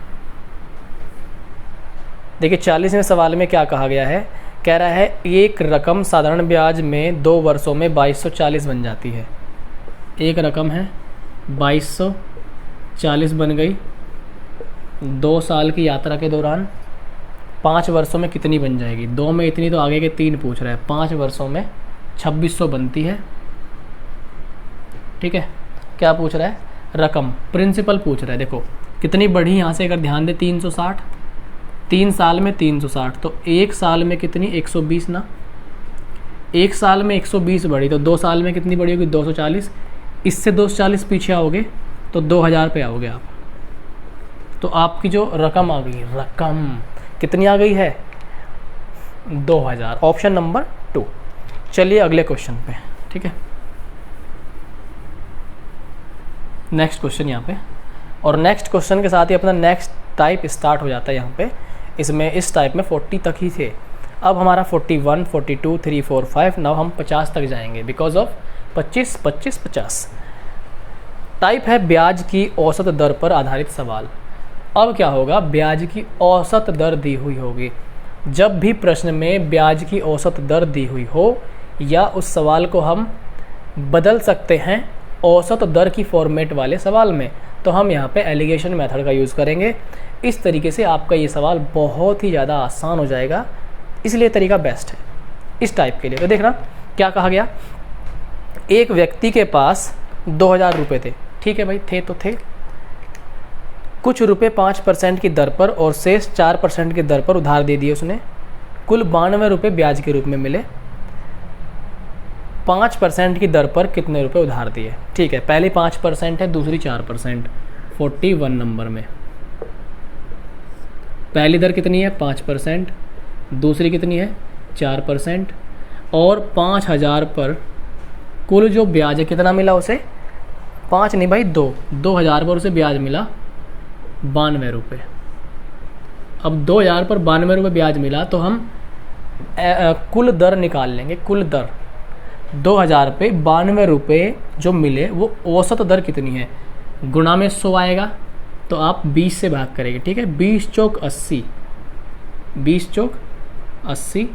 देखिए 40वें सवाल में क्या कहा गया है, कह रहा है एक रकम साधारण ब्याज में 2 वर्षों में 2240 बन जाती है। एक रकम है 2240 बन गई 2 साल की यात्रा के दौरान। 5 वर्षों में कितनी बन जाएगी? 2 में इतनी तो आगे के 3 पूछ रहा है। 5 वर्षों में 2600 बनती है। ठीक है, क्या पूछ रहा है? रकम, प्रिंसिपल पूछ रहा है। देखो कितनी बढ़ी यहाँ से, अगर ध्यान दे 360, 3 साल में 360, तो 1 साल में कितनी 120 ना, 1 साल में 120 बढ़ी, तो 2 साल में कितनी बढ़ी होगी 240। इससे 240 पीछे आओगे तो 2000 पे आओगे आप, तो आपकी जो रकम आ गई, रकम कितनी आ गई है 2000। Option number 2। चलिए अगले क्वेश्चन पे। ठीक है, नेक्स्ट क्वेश्चन यहाँ पे, और नेक्स्ट क्वेश्चन के साथ ही अपना नेक्स्ट टाइप स्टार्ट हो जाता है यहाँ पे। इसमें इस टाइप में 40 तक ही थे, अब हमारा 41, 42, 3, 4, 5, नाउ हम 50 तक जाएंगे बिकॉज ऑफ 25, 25, 50। टाइप है ब्याज की औसत दर पर आधारित सवाल। अब क्या होगा, ब्याज की औसत दर दी हुई होगी। जब भी प्रश्न में ब्याज की औसत दर दी हुई हो, या उस सवाल को हम बदल सकते हैं औसत दर की फॉर्मेट वाले सवाल में, तो हम यहाँ पे एलिगेशन मेथड का यूज़ करेंगे। इस तरीके से आपका ये सवाल बहुत ही ज़्यादा आसान हो जाएगा, इसलिए तरीका बेस्ट है इस टाइप के लिए। तो देखना क्या कहा गया, एक व्यक्ति के पास 2000 रुपये थे। ठीक है भाई, थे तो थे। कुछ रुपए 5% की दर पर और शेष 4% की दर पर उधार दे दिए उसने। कुल 92 रुपये ब्याज के रूप में मिले। 5% की दर पर कितने रुपए उधार दिए? ठीक है, पहली 5% है, दूसरी 4%। 41 नंबर में पहली दर कितनी है 5%, दूसरी कितनी है 4%। और 5,000 पर कुल जो ब्याज है कितना मिला उसे, 5 नहीं भाई 2,000 पर उसे ब्याज मिला 92 रुपये। अब 2,000 पर 92 रुपये ब्याज मिला तो हम कुल दर निकाल लेंगे। कुल दर 2,000 पे 92 रुपये जो मिले वो औसत दर कितनी है, गुणा में 100 आएगा तो आप 20 से भाग करेंगे। ठीक है, 20 चौक 80, 20 चौक 80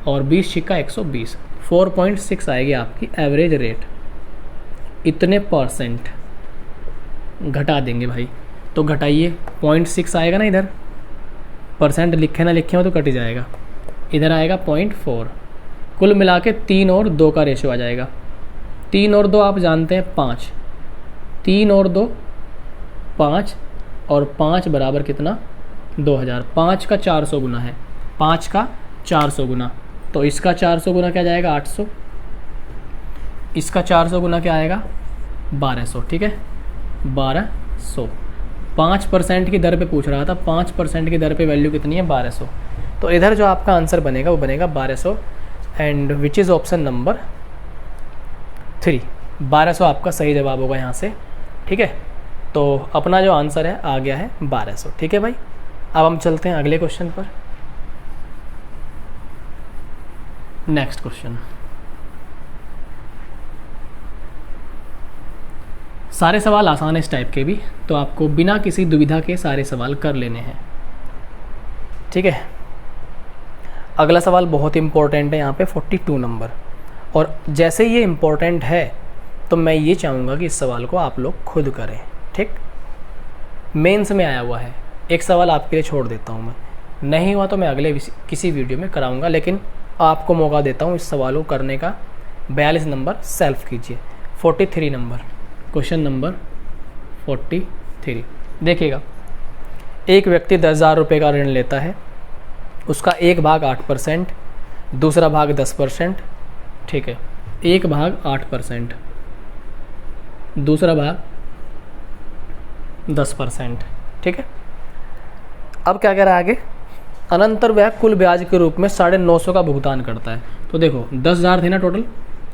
और 20 छिक्का 120, 4.6 आएगी आपकी एवरेज रेट। इतने परसेंट घटा देंगे भाई, तो घटाइए 0.6 आएगा ना, इधर परसेंट लिखे ना लिखे हो तो कट जाएगा, इधर आएगा 0.4। कुल मिला के 3 और 2 का रेशियो आ जाएगा। 3 और 2 आप जानते हैं 5, 3 और 2 5 और 5 बराबर कितना 2,000। 5 का 400 गुना है, 5 का 400 गुना, तो इसका 400 गुना क्या जाएगा 800, इसका 400 गुना क्या आएगा 1200। ठीक है, 1200। 5% की दर पे पूछ रहा था, 5% की दर पे वैल्यू कितनी है 1200, तो इधर जो आपका आंसर बनेगा वो बनेगा 1200 and which is option number 3। 1200 आपका सही जवाब होगा यहाँ से। ठीक है, तो अपना जो आंसर है आ गया है 1200। ठीक है भाई, अब हम चलते हैं अगले क्वेश्चन पर। नेक्स्ट क्वेश्चन, सारे सवाल आसान है इस टाइप के भी, तो आपको बिना किसी दुविधा के सारे सवाल कर लेने हैं। ठीक है, अगला सवाल बहुत इंपॉर्टेंट है यहाँ पे 42 नंबर, और जैसे ये इंपॉर्टेंट है तो मैं ये चाहूँगा कि इस सवाल को आप लोग खुद करें। ठीक, मेंस में आया हुआ है, एक सवाल आपके लिए छोड़ देता हूँ मैं, नहीं हुआ तो मैं अगले किसी वीडियो में कराऊँगा, लेकिन आपको मौका देता हूँ इस सवाल को करने का। 42 नंबर सेल्फ कीजिए। 43 नंबर, क्वेश्चन नंबर 43 देखिएगा। एक व्यक्ति 10,000 रुपये का ऋण लेता है, उसका एक भाग 8%, दूसरा भाग 10%। ठीक है, एक भाग 8%, दूसरा भाग 10%। ठीक है, अब क्या कह रहा है आगे, अनंतर वह कुल ब्याज के रूप में 950 का भुगतान करता है। तो देखो 10,000 थे ना टोटल,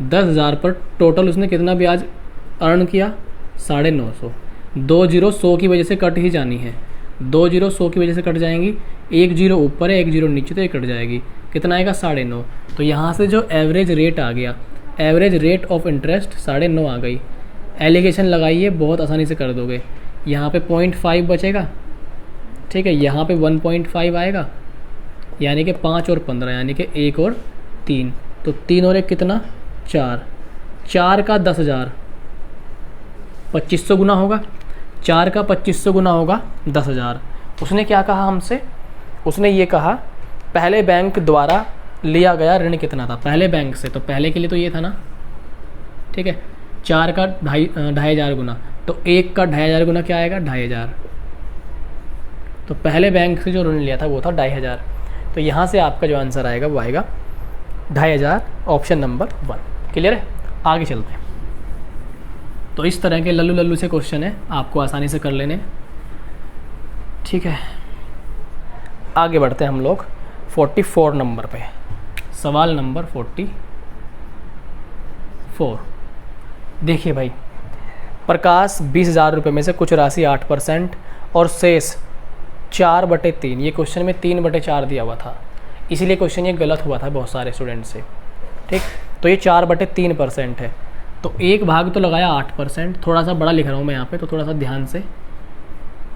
10,000 पर टोटल उसने कितना ब्याज अर्न किया 950। 2 जीरो 100 की वजह से कट ही जानी है, 2 जीरो 100 की वजह से कट जाएंगी, 1 जीरो ऊपर है 1 जीरो नीचे, तो ये कट जाएगी, कितना आएगा 9.5। तो यहाँ से जो एवरेज रेट आ गया, एवरेज रेट ऑफ इंटरेस्ट 9.5 आ गई। एलिगेशन लगाइए, बहुत आसानी से कर दोगे। यहाँ पे 0.5 बचेगा। ठीक है, यहाँ पे 1.5 आएगा, यानी कि 5 और 15 यानी कि 1 और 3, तो 3 और 1 कितना 4, 4 का 10,000 2500 गुना होगा, 4 का 2500 गुना होगा 10,000। उसने क्या कहा हमसे, उसने ये कहा पहले बैंक द्वारा लिया गया ऋण कितना था, पहले बैंक से, तो पहले के लिए तो ये था ना। ठीक है, 4 का 2,500 गुना, तो 1 का 2,500 गुना क्या आएगा 2,500। तो पहले बैंक से जो ऋण लिया था वो था 2,500, तो यहाँ से आपका जो आंसर आएगा वो आएगा 2,500, ऑप्शन नंबर 1। क्लियर है, आगे चलते हैं। तो इस तरह के लल्लू लल्लू से क्वेश्चन है, आपको आसानी से कर लेने। ठीक है, आगे बढ़ते हैं हम लोग 44 नंबर पे। सवाल नंबर 44। देखिए भाई, प्रकाश 20,000 रुपये में से कुछ राशि 8% और शेष 4/3, ये क्वेश्चन में 3/4 दिया हुआ था, इसीलिए क्वेश्चन ये गलत हुआ था बहुत सारे स्टूडेंट से। ठीक, तो ये 4/3% है, तो एक भाग तो लगाया 8%, थोड़ा सा बड़ा लिख रहा हूँ मैं यहाँ पे, तो थोड़ा सा ध्यान से।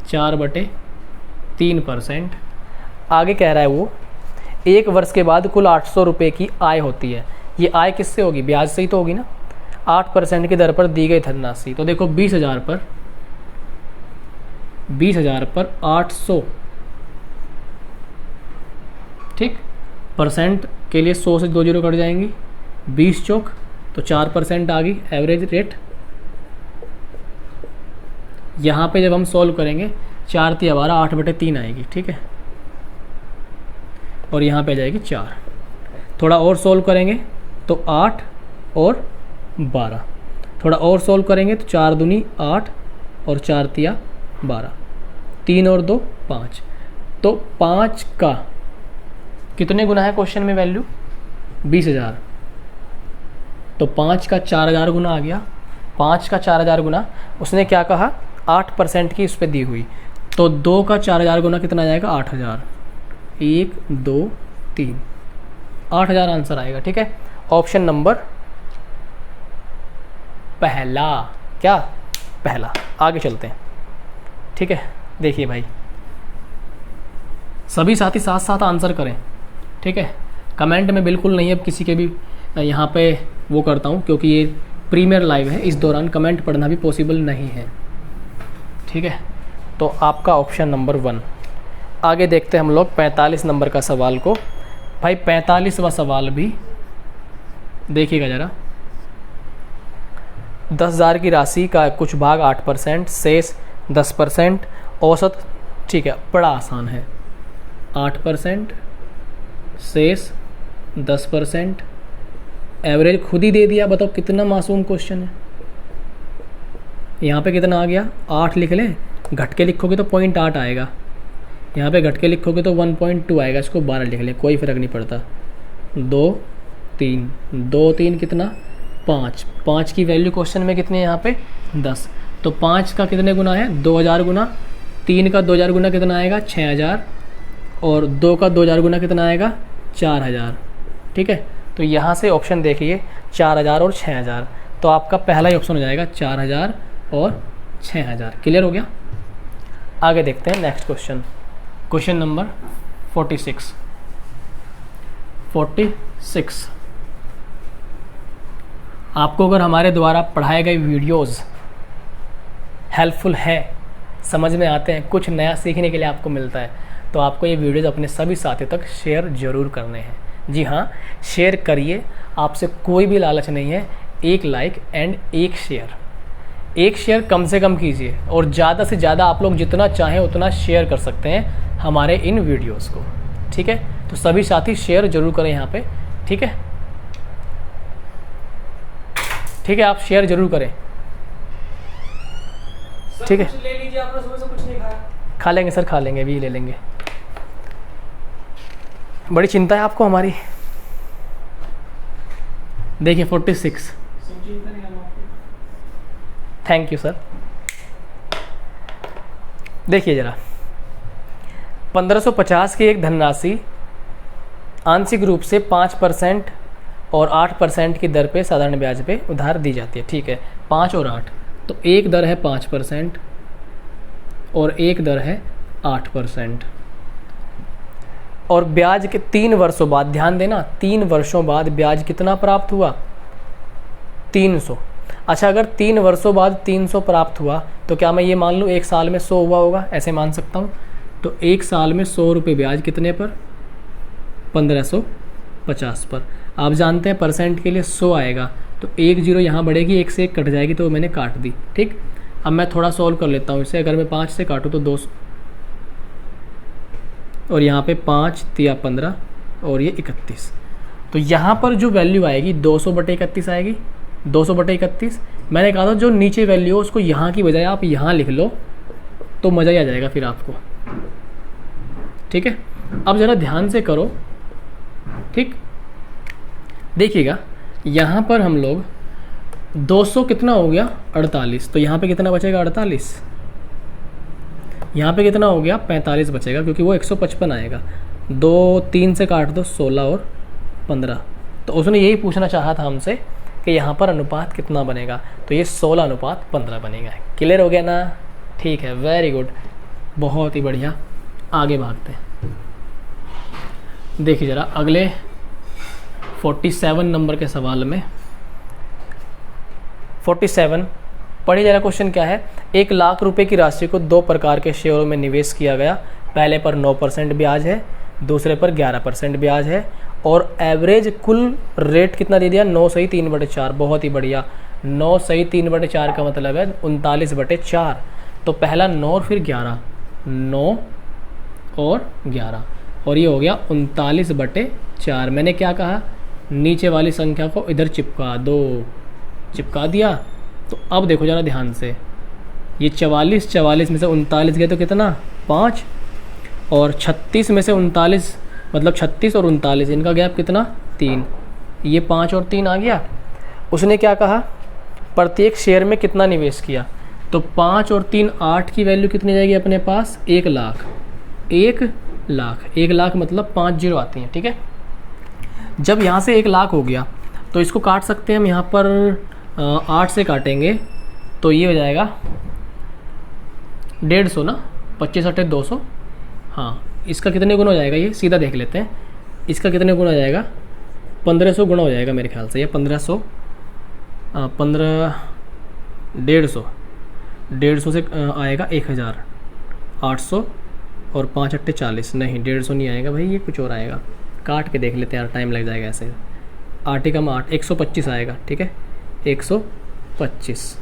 4/3%। आगे कह रहा है वो 1 वर्ष के बाद कुल 800 रुपये की आय होती है। ये आय किससे होगी, ब्याज से ही तो होगी ना। 8% की दर पर दी गई धनराशि, तो देखो 20,000 पर 800। ठीक, परसेंट के लिए 100 से 2 जीरो कट जाएंगी, 20 चौक, तो 4% आ गई एवरेज रेट। यहाँ पे जब हम सॉल्व करेंगे 4 × 12 8/3 आएगी। ठीक है, और यहाँ पे आ जाएगी 4। थोड़ा और सॉल्व करेंगे तो 8 और 12, थोड़ा और सॉल्व करेंगे तो 4 दूनी 8 और 4 × 12, 3 और 2 5, तो 5 का कितने गुना है क्वेश्चन में वैल्यू 20,000, तो 5 का 4000 गुना आ गया, 5 का 4000 गुना, उसने क्या कहा 8% की उस पर दी हुई, तो 2 का 4000 गुना कितना आ जाएगा 8000, 1 2 3, 8000 आंसर आएगा। ठीक है, ऑप्शन नंबर पहला, क्या पहला। आगे चलते हैं। ठीक है, देखिए भाई सभी साथी साथ साथ आंसर करें। ठीक है, कमेंट में बिल्कुल नहीं अब किसी के भी यहाँ पे वो करता हूँ, क्योंकि ये प्रीमियर लाइव है, इस दौरान कमेंट पढ़ना भी पॉसिबल नहीं है। ठीक है, तो आपका ऑप्शन नंबर 1। आगे देखते हैं हम लोग 45 नंबर का सवाल को। भाई 45वां सवाल भी देखिएगा ज़रा। 10,000 की राशि का कुछ भाग 8%, शेष 10%, औसत, ठीक है बड़ा आसान है, 8%, शेष 10%, एवरेज खुद ही दे दिया। बताओ कितना मासूम क्वेश्चन है। यहाँ पे कितना आ गया 8 लिख लें, घट के लिखोगे तो 0.8 आएगा, यहाँ पे घट के लिखोगे तो 1.2 आएगा, इसको 12 लिख लें, कोई फ़र्क नहीं पड़ता। 2 3 2 3 कितना 5, 5 की वैल्यू क्वेश्चन में कितनी है यहाँ पे 10, तो 5 का कितने गुना है 2000 गुना, 3 का 2000 गुना कितना आएगा 6000, और 2 का 2000 गुना कितना आएगा 4000। ठीक है, तो यहाँ से ऑप्शन देखिए 4000 और 6000, तो आपका पहला ही ऑप्शन हो जाएगा 4000 और 6000। क्लियर हो गया। आगे देखते हैं नेक्स्ट क्वेश्चन, क्वेश्चन नंबर 46। आपको अगर हमारे द्वारा पढ़ाए गए वीडियोस हेल्पफुल है, समझ में आते हैं, कुछ नया सीखने के लिए आपको मिलता है, तो आपको ये वीडियोस अपने सभी साथियों तक शेयर ज़रूर करने हैं। जी हाँ, शेयर करिए, आपसे कोई भी लालच नहीं है, एक लाइक एंड एक शेयर, एक शेयर कम से कम कीजिए, और ज़्यादा से ज़्यादा आप लोग जितना चाहें उतना शेयर कर सकते हैं हमारे इन वीडियोस को। ठीक है, तो सभी साथी शेयर ज़रूर करें यहाँ पे। ठीक है, ठीक है, आप शेयर ज़रूर करें। ठीक है, ले लीजिए, आपने सुबह से कुछ नहीं खाया। खा लेंगे सर, खा लेंगे, अभी ले लेंगे। बड़ी चिंता है आपको हमारी। देखिए 46। Thank you sir. देखिए ज़रा, 1550 की एक धनराशि आंशिक रूप से 5% और 8% की दर पे साधारण ब्याज पे उधार दी जाती है। ठीक है, 5 और 8, तो एक दर है 5% और एक दर है 8%, और ब्याज के 3 वर्षों बाद, ध्यान देना 3 वर्षों बाद ब्याज कितना प्राप्त हुआ 300। अच्छा, अगर 3 वर्षों बाद 300 प्राप्त हुआ तो क्या मैं ये मान लूँ एक साल में 100 हुआ होगा, ऐसे मान सकता हूँ। तो एक साल में 100 रुपये ब्याज कितने पर 1550 पर। आप जानते हैं परसेंट के लिए 100 आएगा, तो 1 0 यहाँ बढ़ेगी, 1 से 1 कट जाएगी, तो मैंने काट दी। ठीक, अब मैं थोड़ा सॉल्व कर लेता हूँ इसे। अगर मैं 5 से काटूँ तो 200, और यहाँ पे 5 तिया 15 और ये 31, तो यहाँ पर जो वैल्यू आएगी 200/31 आएगी। 200/31 मैंने कहा था जो नीचे वैल्यू हो उसको यहाँ की बजाय आप यहाँ लिख लो, तो मज़ा ही आ जाएगा फिर आपको। ठीक है, अब ज़रा ध्यान से करो। ठीक, देखिएगा यहाँ पर हम लोग 200 कितना हो गया 48, तो यहाँ पे कितना बचेगा 48, यहाँ पे कितना हो गया 45 बचेगा, क्योंकि वो 155 आएगा। 2 3 से काट दो 16 और 15, तो उसने यही पूछना चाहा था हमसे कि यहाँ पर अनुपात कितना बनेगा, तो ये 16:15 बनेगा। क्लियर हो गया ना। ठीक है, वेरी गुड, बहुत ही बढ़िया। आगे भागते हैं। देखिए ज़रा अगले 47 नंबर के सवाल में 47 पढ़िए ज़रा, क्वेश्चन क्या है। 1 लाख रुपए की राशि को 2 प्रकार के शेयरों में निवेश किया गया। पहले पर 9% ब्याज है, दूसरे पर 11% ब्याज है, और एवरेज कुल रेट कितना दे दिया 9 सही 3/4। बहुत ही बढ़िया, 9 सही 3/4 का मतलब है 39/4। तो पहला 9 और फिर 11, 9 और 11, और ये हो गया 39/4। मैंने क्या कहा, नीचे वाली संख्या को इधर चिपका दो, चिपका दिया। तो अब देखो ज़रा ध्यान से, ये 44 में से 39 गए तो कितना 5, और 36 में से 39 मतलब 36 और 39 इनका गैप कितना 3, ये 5 और 3 आ गया। उसने क्या कहा, प्रत्येक शेयर में कितना निवेश किया, तो 5 और 3 8 की वैल्यू कितनी जाएगी अपने पास, 1 लाख। 1 लाख मतलब 5 जीरो आती हैं, ठीक है। जब यहाँ से 1 लाख हो गया तो इसको काट सकते हैं हम, यहाँ पर 8 से काटेंगे तो ये हो जाएगा 150 ना, 25 8 200, हाँ इसका कितने गुना हो जाएगा, ये सीधा देख लेते हैं, इसका कितने गुना हो जाएगा, 1500 गुना हो जाएगा मेरे ख्याल से, या 1500 150 से आएगा 1800 और 5 अट्ठे 40, नहीं 150 नहीं आएगा भाई, ये कुछ और आएगा, काट के देख लेते हैं यार, टाइम लग जाएगा ऐसे। 8 कम 8 125 आएगा, ठीक है 125,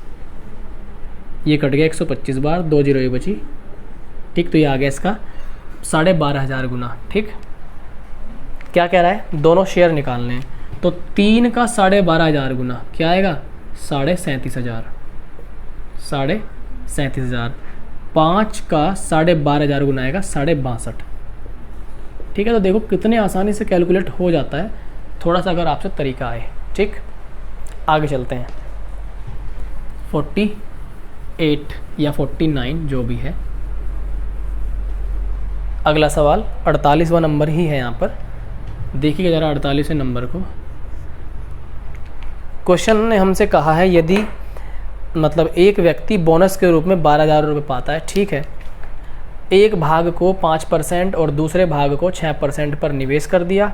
ये कट गया 125 बार, 2 जीरो ये बची, ठीक। तो ये आ गया इसका 12,500 गुना, ठीक। क्या कह रहा है, दोनों शेयर निकालने हैं, तो 3 का 12,500 गुना क्या आएगा, 37,500, 37,500। 5 का 12,500 गुना आएगा 62,500, ठीक है। तो देखो कितने आसानी से कैलकुलेट हो जाता है, थोड़ा सा अगर आपसे तरीका आए, ठीक। आगे चलते हैं, 48 या 49 जो भी है। अगला सवाल 48वां नंबर ही है यहाँ पर, देखिए ज़रा 48वें नंबर को। क्वेश्चन ने हमसे कहा है यदि मतलब एक व्यक्ति बोनस के रूप में 12,000 रुपये पाता है, ठीक है, एक भाग को 5% और दूसरे भाग को 6% पर निवेश कर दिया,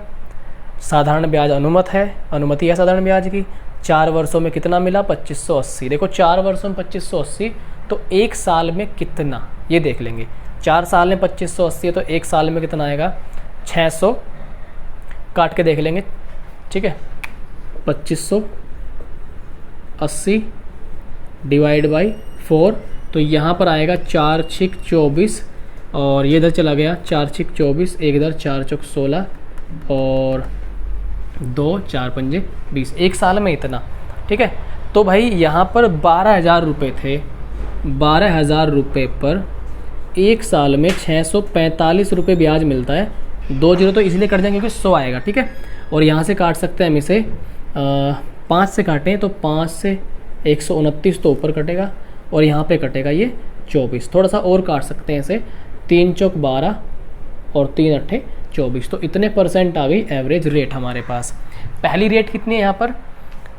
साधारण ब्याज अनुमति है साधारण ब्याज की, 4 वर्षों में कितना मिला, 2580। देखो 4 वर्षों में 2580, तो 1 साल में कितना, ये देख लेंगे। 4 साल में 2580 है तो 1 साल में कितना आएगा, 600, काट के देख लेंगे, ठीक है। 2580 डिवाइड बाई 4, तो यहाँ पर आएगा 4 छिक 24, और ये इधर चला गया 4 छिक 24, एक इधर 4 चौक 16 और 2 4 पंजे 20, 1 साल में इतना, ठीक है। तो भाई यहाँ पर 12,000 रुपये थे, 12,000 रुपये पर 1 साल में 645 रुपये ब्याज मिलता है। 2 जीरो तो इसलिए कट जाएंगे क्योंकि 100 आएगा, ठीक है। और यहाँ से काट सकते हैं हम इसे, 5 से काटें तो 5 से 129 तो ऊपर कटेगा, और यहाँ पे कटेगा ये 24, थोड़ा सा और काट सकते हैं इसे, 3 चौक 12 और 3 अट्ठे 24, तो इतने परसेंट आ गई एवरेज रेट हमारे पास। पहली रेट कितनी है यहाँ पर,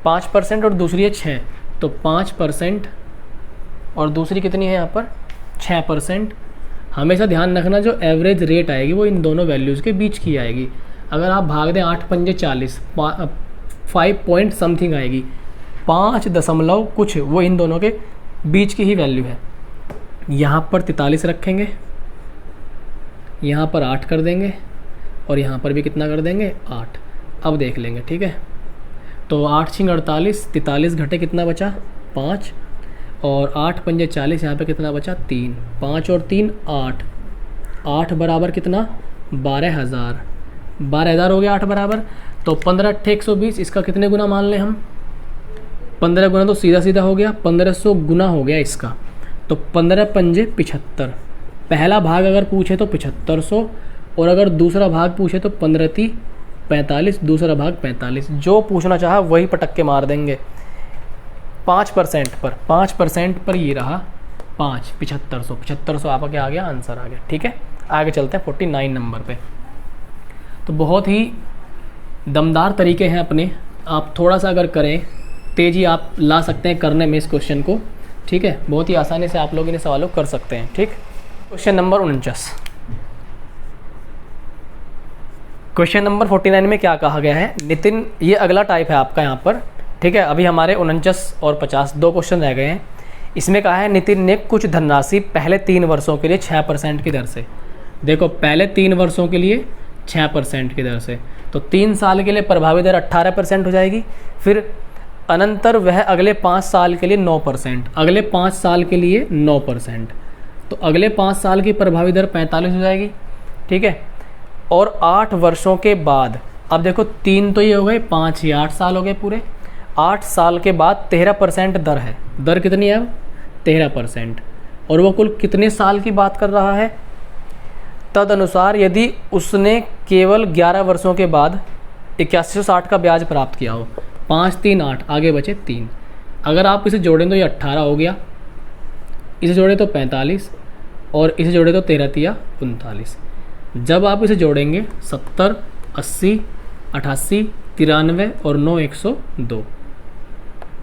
5% और दूसरी है 6, तो 5% और दूसरी कितनी है यहाँ पर 6%। हमेशा ध्यान रखना जो एवरेज रेट आएगी वो इन दोनों वैल्यूज़ के बीच की आएगी। अगर आप भाग दें 8 पंजे 40, 5 पॉइंट समथिंग आएगी, 5 दशमलव कुछ, वो इन दोनों के बीच की ही वैल्यू है। यहाँ पर 43 रखेंगे, यहाँ पर 8 कर देंगे, और यहाँ पर भी कितना कर देंगे 8। अब देख लेंगे, ठीक है। तो 8 छिंग 48, 43 घटे कितना बचा 5, और 8 पंजे 40, यहाँ पे कितना बचा 3, 5 और 3 8, 8 बराबर कितना 12,000, 12,000 हो गया 8 बराबर। तो 15 अट्ठे 120, इसका कितने गुना मान लें हम, 15 गुना तो सीधा सीधा हो गया, 1500 गुना हो गया इसका, तो 15 पंजे 75। पहला भाग अगर पूछे तो 7500, और अगर दूसरा भाग पूछे तो 15 × 3 = 45, दूसरा भाग 45, जो पूछना चाहा वही पटक के मार देंगे। 5% पर ये रहा 5, 7500 आपका आ गया, आंसर आ गया, ठीक है। आगे चलते हैं 49 नंबर पे। तो बहुत ही दमदार तरीके हैं अपने, आप थोड़ा सा अगर करें, तेज़ी आप ला सकते हैं करने में इस क्वेश्चन को, ठीक है। बहुत ही आसानी से आप लोग इन सवालों को कर सकते हैं, ठीक। क्वेश्चन नंबर 49, क्वेश्चन नंबर 49 में क्या कहा गया है, नितिन, ये अगला टाइप है आपका यहाँ पर, ठीक है। अभी हमारे 49 और 50 2 क्वेश्चन रह गए हैं। इसमें कहा है नितिन ने कुछ धनराशि पहले 3 वर्षों के लिए 6% की दर से, देखो पहले 3 वर्षों के लिए 6% की दर से, तो 3 साल के लिए प्रभावी दर 18% हो जाएगी। फिर अनंतर वह अगले 5 साल के लिए 9%, अगले 5 साल के लिए 9%, तो अगले 5 साल की प्रभावी दर 45 हो जाएगी, ठीक है। और 8 वर्षों के बाद, अब देखो 3 तो ये हो गए, 5 ये 8 साल हो गए पूरे, 8 साल के बाद 13% दर है, दर कितनी है अब 13%, और वो कुल कितने साल की बात कर रहा है, तदनुसार यदि उसने केवल 11 वर्षों के बाद 8160 का ब्याज प्राप्त किया हो, 5 3 8, आगे बचे 3। अगर आप इसे जोड़ें तो ये 18 हो गया, इसे जोड़े तो 45 और इसे जोड़े तो 13 तिया 39। जब आप इसे जोड़ेंगे 70 80 88 93 और 9 102,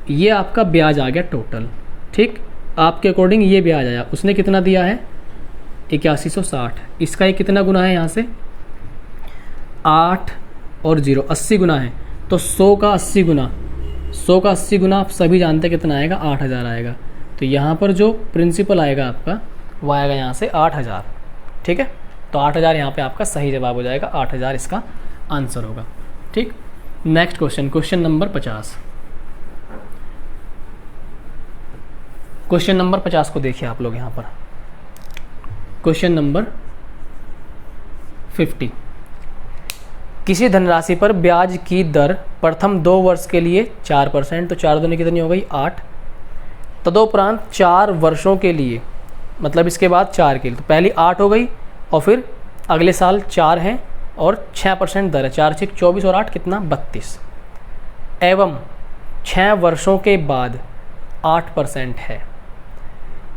ये आपका ब्याज आ गया टोटल। ठीक, आपके अकॉर्डिंग ये ब्याज आया। उसने कितना दिया है 8160, इसका ये कितना गुना है यहाँ से 8 और 0 80 गुना है, तो 100 का 80 गुना, 100 का 80 गुना आप सभी जानते हैं कितना आएगा 8000 आएगा। तो यहाँ पर जो प्रिंसिपल आएगा आपका वो आएगा यहाँ से 8000। ठीक है, तो 8000 यहाँ पे आपका सही जवाब हो जाएगा, 8000 इसका आंसर होगा। ठीक, next question, question number 50। Question number 50 को देखिए आप लोग यहाँ पर। क्वेश्चन नंबर 50, किसी धनराशि पर ब्याज की दर प्रथम 2 वर्ष के लिए 4%, तो 4 दूनी कितनी हो गई 8, तदोपरांत 4 वर्षों के लिए, मतलब इसके बाद 4 के लिए, तो पहली 8 हो गई और फिर अगले साल 4 है और 6% दर है, 4 6 24 और 8 कितना 32, एवं 6 वर्षों के बाद 8% है।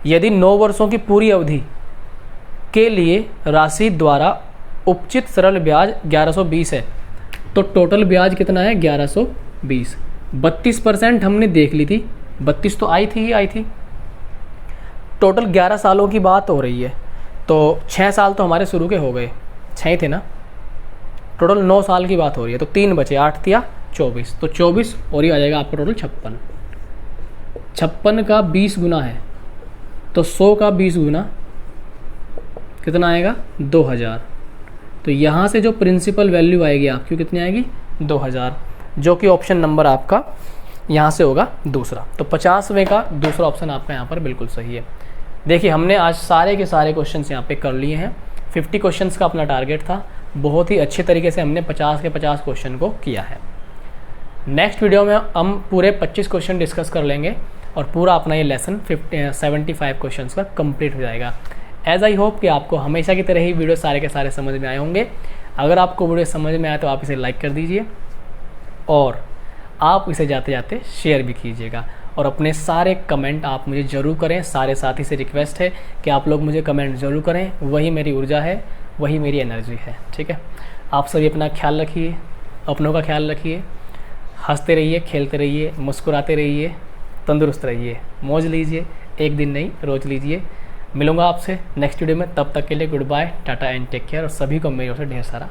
यदि 9 वर्षों की पूरी अवधि के लिए राशि द्वारा उपचित सरल ब्याज 1120 है, तो टोटल ब्याज कितना है 1120। 32% हमने देख ली थी, 32 तो आई थी। टोटल 11 सालों की बात हो रही है, तो 6 साल तो हमारे शुरू के हो गए, 6 ही थे ना, टोटल 9 साल की बात हो रही है, तो 3 बचे, 8 या 24, तो 24 और ये आ जाएगा आपका टोटल 56। 56 का 20 गुना है, तो 100 का 20 गुना कितना आएगा 2000। तो यहाँ से जो प्रिंसिपल वैल्यू आएगी आपकी कितनी आएगी 2000, जो कि ऑप्शन नंबर आपका यहाँ से होगा दूसरा। तो 50वें का दूसरा ऑप्शन आपका यहाँ पर बिल्कुल सही है। देखिए हमने आज सारे के सारे क्वेश्चंस यहाँ पे कर लिए हैं। 50 क्वेश्चंस का अपना टारगेट था, बहुत ही अच्छे तरीके से हमने 50 के 50 क्वेश्चन को किया है। नेक्स्ट वीडियो में हम पूरे 25 क्वेश्चन डिस्कस कर लेंगे और पूरा अपना ये लेसन 75 क्वेश्चन का कंप्लीट हो जाएगा। एज आई होप कि आपको हमेशा की तरह ही वीडियो सारे के सारे समझ में आए होंगे। अगर आपको वीडियो समझ में आए तो आप इसे लाइक कर दीजिए और आप इसे जाते जाते शेयर भी कीजिएगा, और अपने सारे कमेंट आप मुझे ज़रूर करें। सारे साथी से रिक्वेस्ट है कि आप लोग मुझे कमेंट ज़रूर करें, वही मेरी ऊर्जा है, वही मेरी एनर्जी है। ठीक है, आप सभी अपना ख्याल रखिए, अपनों का ख्याल रखिए, हंसते रहिए, खेलते रहिए, मुस्कुराते रहिए, तंदुरुस्त रहिए, मौज लीजिए, एक दिन नहीं रोज़ लीजिए। मिलूंगा आपसे नेक्स्ट वीडियो में, तब तक के लिए goodbye, tata and take care, और सभी को मेरी ओर से ढेर सारा